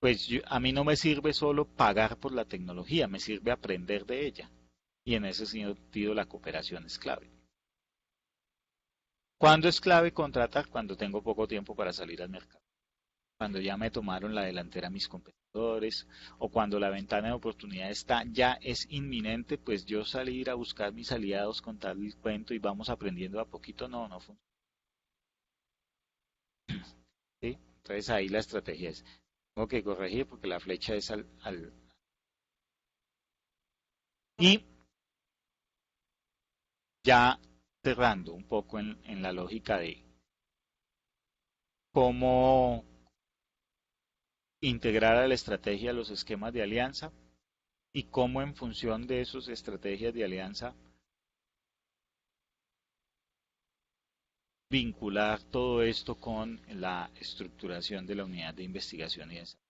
Pues a mí no me sirve solo pagar por la tecnología, me sirve aprender de ella. Y en ese sentido la cooperación es clave. ¿Cuándo es clave contratar? Cuando tengo poco tiempo para salir al mercado. Cuando ya me tomaron la delantera mis competidores o cuando la ventana de oportunidad está ya es inminente, pues yo salir a buscar mis aliados, contar el cuento y vamos aprendiendo a poquito, no funciona. ¿Sí? Entonces ahí la estrategia es, tengo que corregir porque la flecha es Y ya cerrando un poco en la lógica de cómo integrar a la estrategia los esquemas de alianza y cómo en función de esas estrategias de alianza vincular todo esto con la estructuración de la unidad de investigación y desarrollo.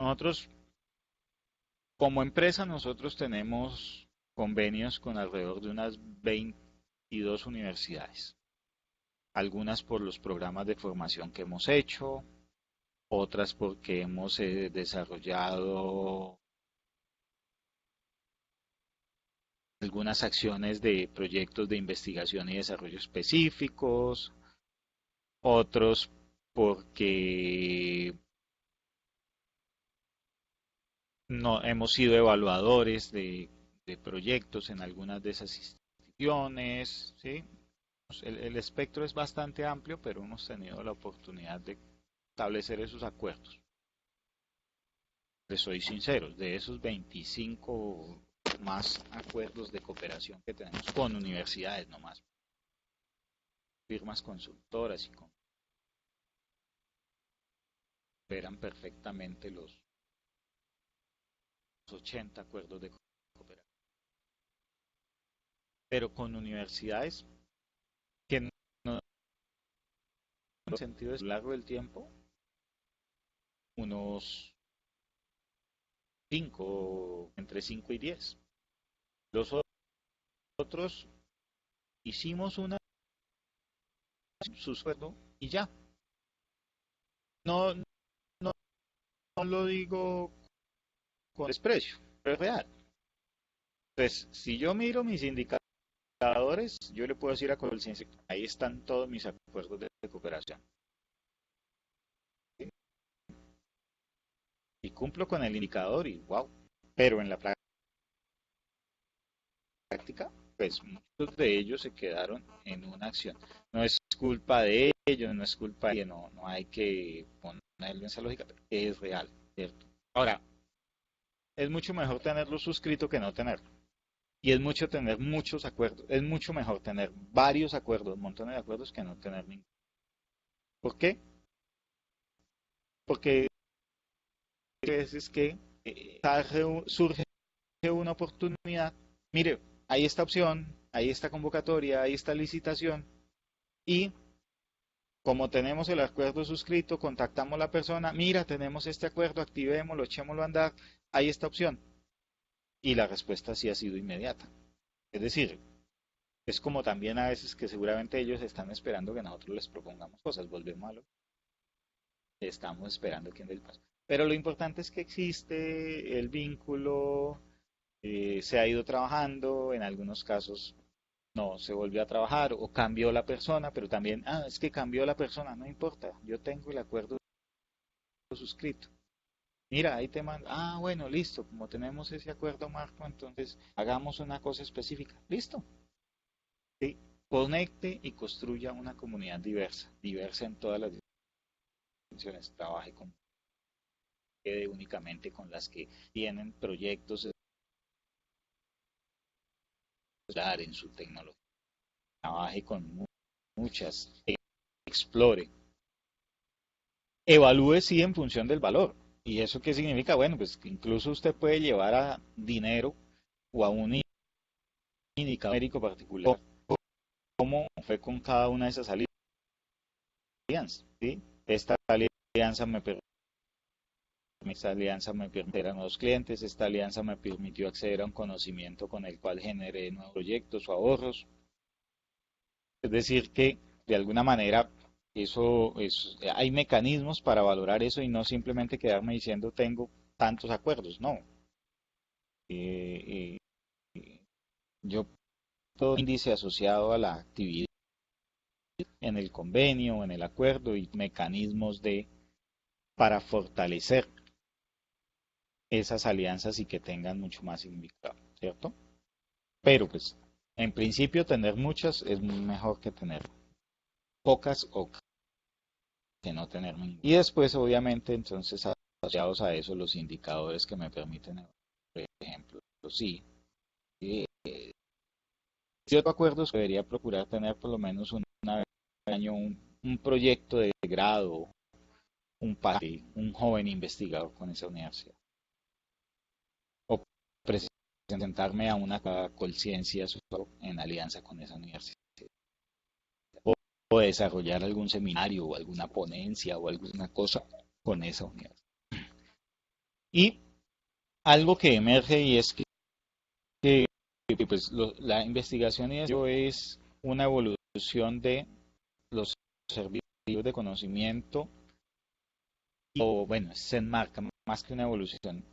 Nosotros, como empresa, nosotros tenemos convenios con alrededor de unas 22 universidades, algunas por los programas de formación que hemos hecho, otras porque hemos desarrollado algunas acciones de proyectos de investigación y desarrollo específicos, otros porque no hemos sido evaluadores de proyectos en algunas de esas instituciones, ¿sí? El espectro es bastante amplio, pero hemos tenido la oportunidad de establecer esos acuerdos. Les soy sincero, de esos 25 más acuerdos de cooperación que tenemos con universidades nomás, firmas consultoras y cooperan perfectamente los 80 acuerdos de cooperación. Pero con universidades que no en el sentido de a lo largo del tiempo, unos 5, entre 5 y 10. Los otros hicimos una su sueldo y ya. No, no, no lo digo con desprecio, pero es real. Entonces, si yo miro mis indicadores, yo le puedo decir a Colciencia, ahí están todos mis acuerdos de cooperación. Y cumplo con el indicador y wow. Pero en la práctica, pues muchos de ellos se quedaron en una acción. No es culpa de ellos, no es culpa de ellos, no hay que ponerlo en esa lógica, es real, ¿cierto? Ahora, es mucho mejor tenerlo suscrito que no tenerlo. Y es mucho tener muchos acuerdos. Es mucho mejor tener varios acuerdos, montones de acuerdos, que no tener ninguno. ¿Por qué? Porque a veces que surge una oportunidad. Mire, hay esta opción, hay esta convocatoria, hay esta licitación. Y como tenemos el acuerdo suscrito, contactamos a la persona. Mira, tenemos este acuerdo, activémoslo, echémoslo a andar. Hay esta opción. Y la respuesta sí ha sido inmediata. Es decir, es como también a veces que seguramente ellos están esperando que nosotros les propongamos cosas. Volvemos a lo que estamos esperando quien dé el paso. Pero lo importante es que existe el vínculo, se ha ido trabajando, en algunos casos no se volvió a trabajar o cambió la persona, pero también, es que cambió la persona, no importa, yo tengo el acuerdo suscrito. Mira, ahí te mando, bueno, listo, como tenemos ese acuerdo marco, entonces hagamos una cosa específica, listo. Sí, conecte y construya una comunidad diversa, diversa en todas las dimensiones, trabaje con quede únicamente con las que tienen proyectos en su tecnología, trabaje con muchas, explore, evalúe sí en función del valor. ¿Y eso qué significa? Bueno, pues que incluso usted puede llevar a dinero o a un indicador numérico particular, cómo fue con cada una de esas alianzas, ¿sí? Alianza me permite Esta alianza me permitió acceder a nuevos clientes, esta alianza me permitió acceder a un conocimiento con el cual generé nuevos proyectos o ahorros. Es decir, que de alguna manera hay mecanismos para valorar eso y no simplemente quedarme diciendo tengo tantos acuerdos, no. Eh, eh, yo todo índice asociado a la actividad en el convenio, en el acuerdo y mecanismos para fortalecer esas alianzas y que tengan mucho más significado, ¿cierto? Pero pues, en principio tener muchas es mejor que tener pocas o que no tener ninguna. Y después, obviamente, entonces asociados a eso los indicadores que me permiten, por ejemplo, sí, eh, si yo acuerdos debería procurar tener por lo menos una vez al año un proyecto de grado, un joven investigador con esa universidad. O presentarme a una conciencia en alianza con esa universidad. O desarrollar algún seminario o alguna ponencia o alguna cosa con esa universidad. Y algo que emerge y es que pues, la investigación y eso es una evolución de los servicios de conocimiento, o bueno, se enmarca más que una evolución,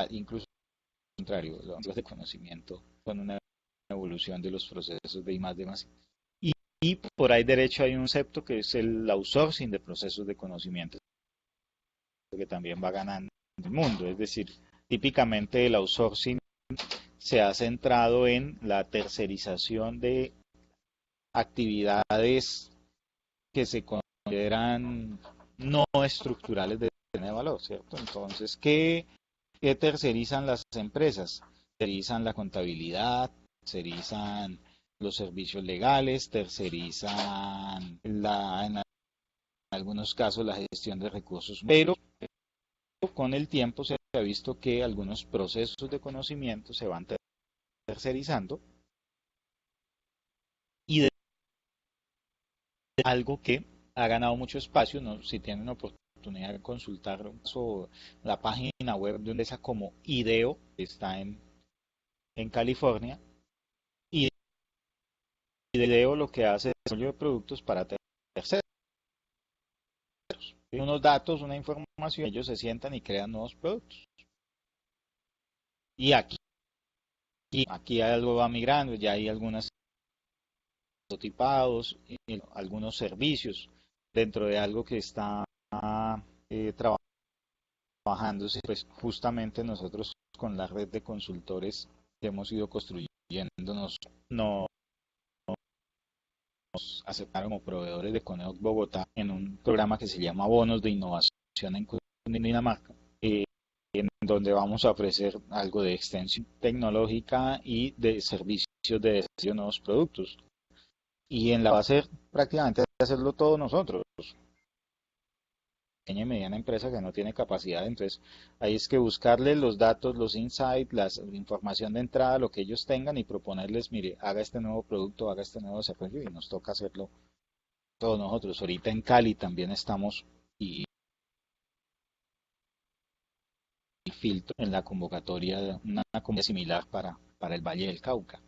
incluso al contrario, los servicios de conocimiento son una evolución de los procesos de I+D+I. Y por ahí derecho hay un concepto que es el outsourcing de procesos de conocimiento, que también va ganando en el mundo. Es decir, típicamente el outsourcing se ha centrado en la tercerización de actividades que se consideran no estructurales de tener valor, ¿cierto? Entonces, ¿qué tercerizan las empresas? Tercerizan la contabilidad, tercerizan los servicios legales, tercerizan en algunos casos la gestión de recursos, pero con el tiempo se ha visto que algunos procesos de conocimiento se van tercerizando y de algo que ha ganado mucho espacio, ¿no? Si tienen oportunidad de consultar la página web de una empresa como IDEO, que está en California, y IDEO lo que hace es desarrollo de productos para terceros. Unos datos, una información, ellos se sientan y crean nuevos productos. Y aquí algo va migrando, ya hay algunos prototipados, algunos servicios dentro de algo que está trabajándose, pues justamente nosotros con la red de consultores que hemos ido construyendo nos aceptaron como proveedores de Coneoc Bogotá en un programa que se llama Bonos de Innovación en Cundinamarca, en donde vamos a ofrecer algo de extensión tecnológica y de servicios de desarrollo de nuevos productos. Y en la va a ser prácticamente hacerlo todos nosotros. Pequeña y mediana empresa que no tiene capacidad, entonces ahí es que buscarles los datos, los insights, la información de entrada, lo que ellos tengan y proponerles, mire, haga este nuevo producto, haga este nuevo desarrollo y nos toca hacerlo todos nosotros. Ahorita en Cali también estamos y filtro en la convocatoria de una convocatoria similar para el Valle del Cauca.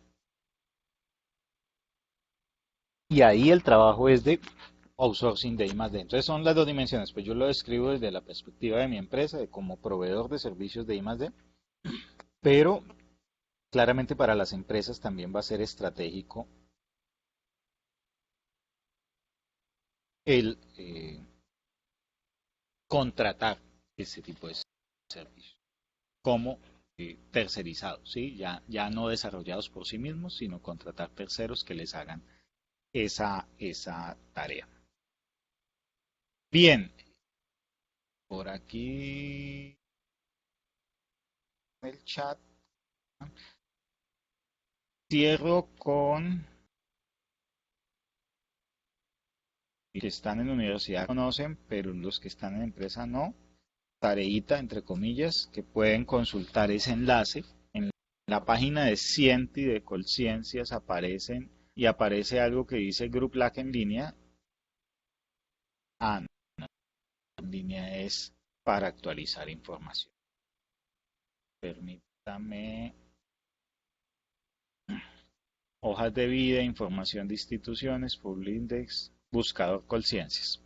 Y ahí el trabajo es de outsourcing de I+D. Entonces son las dos dimensiones, pues yo lo describo desde la perspectiva de mi empresa, de como proveedor de servicios de I+D, pero Claramente para las empresas también va a ser estratégico el contratar ese tipo de servicios como tercerizados, ¿sí? Ya no desarrollados por sí mismos, sino contratar terceros que les hagan esa tarea. Bien, por aquí el chat cierro con que están en universidad conocen, pero los que están en empresa no. Tareita, entre comillas, que pueden consultar ese enlace. En la página de Cienti de Colciencias aparecen y aparece algo que dice Group LAC en línea. Ah, no, en línea es para actualizar información. Permítame. Hojas de vida, información de instituciones, Publindex, buscador Colciencias.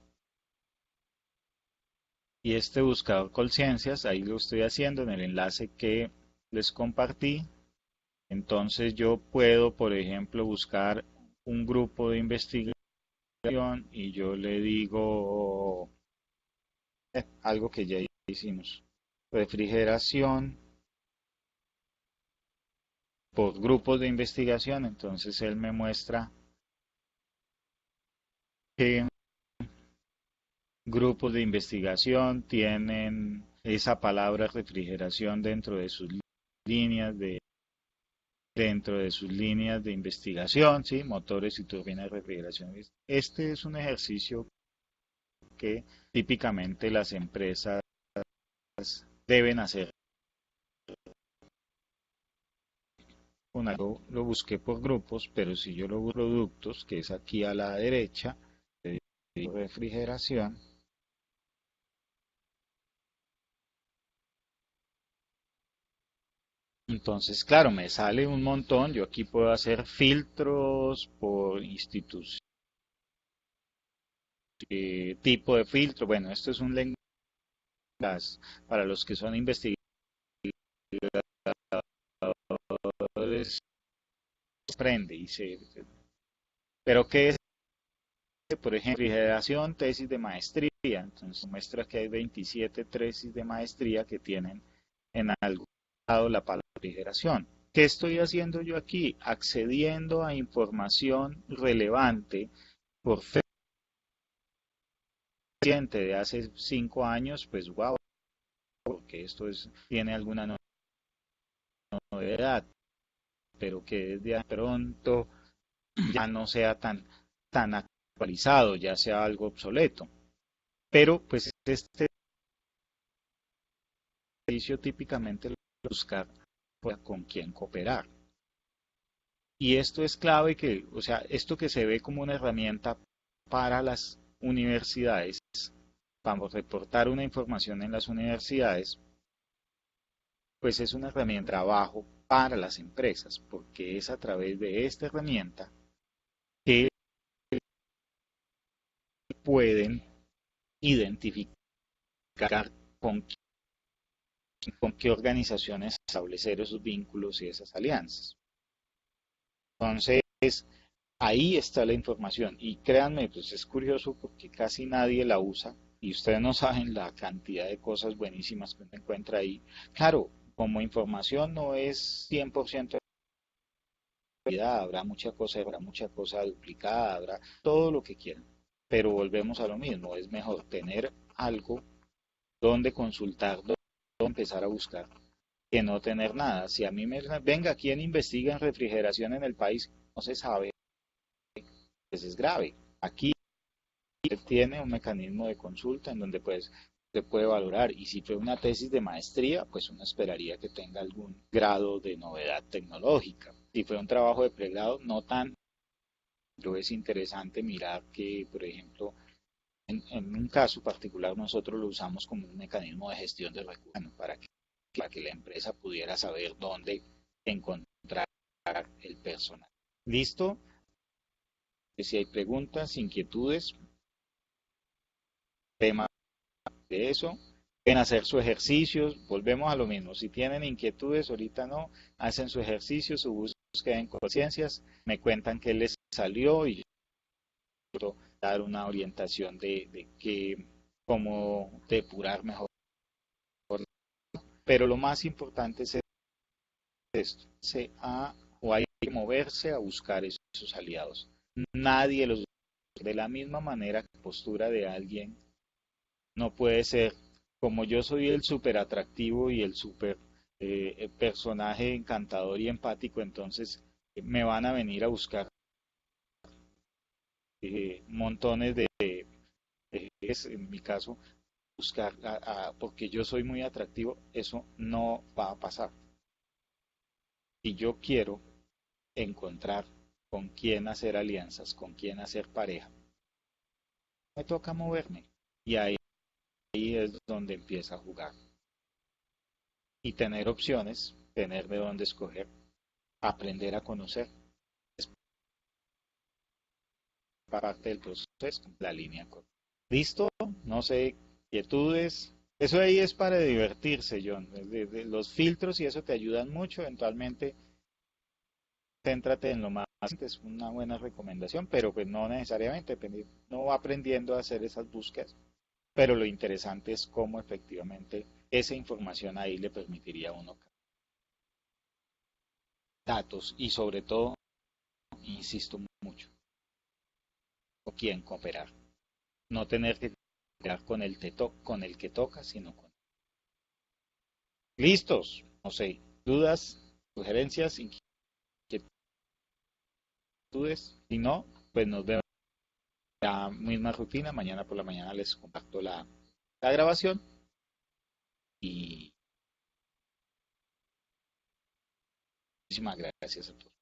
Y este buscador Colciencias, ahí lo estoy haciendo en el enlace que les compartí. Entonces yo puedo, por ejemplo, buscar un grupo de investigación y yo le digo algo que ya hicimos. Refrigeración por grupos de investigación. Entonces él me muestra que grupos de investigación tienen esa palabra refrigeración dentro de sus líneas de investigación, ¿sí? Motores y turbinas de refrigeración. Este es un ejercicio que típicamente las empresas deben hacer. Lo busqué por grupos, pero si yo lo busco productos, que es aquí a la derecha, de refrigeración, entonces, claro, me sale un montón. Yo aquí puedo hacer filtros por institución, tipo de filtro. Bueno, esto es un lenguaje para los que son investigadores, aprende y se... Pero ¿qué es? Por ejemplo, refrigeración, tesis de maestría. Entonces muestra que hay 27 tesis de maestría que tienen en algún lado la palabra refrigeración. ¿Qué estoy haciendo yo aquí? Accediendo a información relevante por reciente de hace 5 años, pues wow, porque tiene alguna novedad, pero que desde pronto ya no sea tan actualizado, ya sea algo obsoleto. Pero pues este servicio típicamente lo buscar con quién cooperar. Y esto es clave que, o sea, esto que se ve como una herramienta para las universidades, vamos a reportar una información en las universidades, pues es una herramienta de trabajo para las empresas, porque es a través de esta herramienta que pueden identificar con, con qué organizaciones establecer esos vínculos y esas alianzas. Entonces, ahí está la información y créanme, pues es curioso porque casi nadie la usa y ustedes no saben la cantidad de cosas buenísimas que uno encuentra ahí. Claro, como información no es 100% realidad, habrá mucha cosa duplicada, habrá todo lo que quieran, pero volvemos a lo mismo, es mejor tener algo donde consultar, donde empezar a buscar, que no tener nada. Si a mí me venga, ¿quién investiga en refrigeración en el país? No se sabe, pues es grave. Aquí tiene un mecanismo de consulta en donde pues se puede valorar y si fue una tesis de maestría, pues uno esperaría que tenga algún grado de novedad tecnológica. Si fue un trabajo de pregrado, no tan, pero es interesante mirar que, por ejemplo, en un caso particular nosotros lo usamos como un mecanismo de gestión de recursos para que la empresa pudiera saber dónde encontrar el personal. ¿Listo? Si hay preguntas, inquietudes, tema de eso. Pueden hacer su ejercicio, volvemos a lo mismo. Si tienen inquietudes, ahorita no, hacen su ejercicio, su búsqueda en conciencias, me cuentan qué les salió y yo puedo dar una orientación de cómo depurar mejor. Pero lo más importante es esto, o hay que moverse a buscar esos aliados. Nadie los de la misma manera que la postura de alguien no puede ser como yo soy el súper atractivo y el súper personaje encantador y empático, entonces me van a venir a buscar montones de, en mi caso, buscar, porque yo soy muy atractivo, eso no va a pasar. Y yo quiero encontrar con quién hacer alianzas, con quién hacer pareja, me toca moverme. Y ahí es donde empieza a jugar. Y tener opciones, tener de dónde escoger, aprender a conocer, es parte del proceso, la línea corta. ¿Listo? No sé, inquietudes. Eso ahí es para divertirse, John. Los filtros y eso te ayudan mucho. Eventualmente, céntrate en lo más. Es una buena recomendación, pero pues no necesariamente. No va aprendiendo a hacer esas búsquedas. Pero lo interesante es cómo efectivamente esa información ahí le permitiría a uno datos y sobre todo, insisto mucho, con quién cooperar. No tener que cooperar con el que toca, sino con... Listos, no sé, dudas, sugerencias, inquietudes. Si no, pues nos vemos en la misma rutina. Mañana por la mañana les comparto la grabación y muchísimas gracias a todos.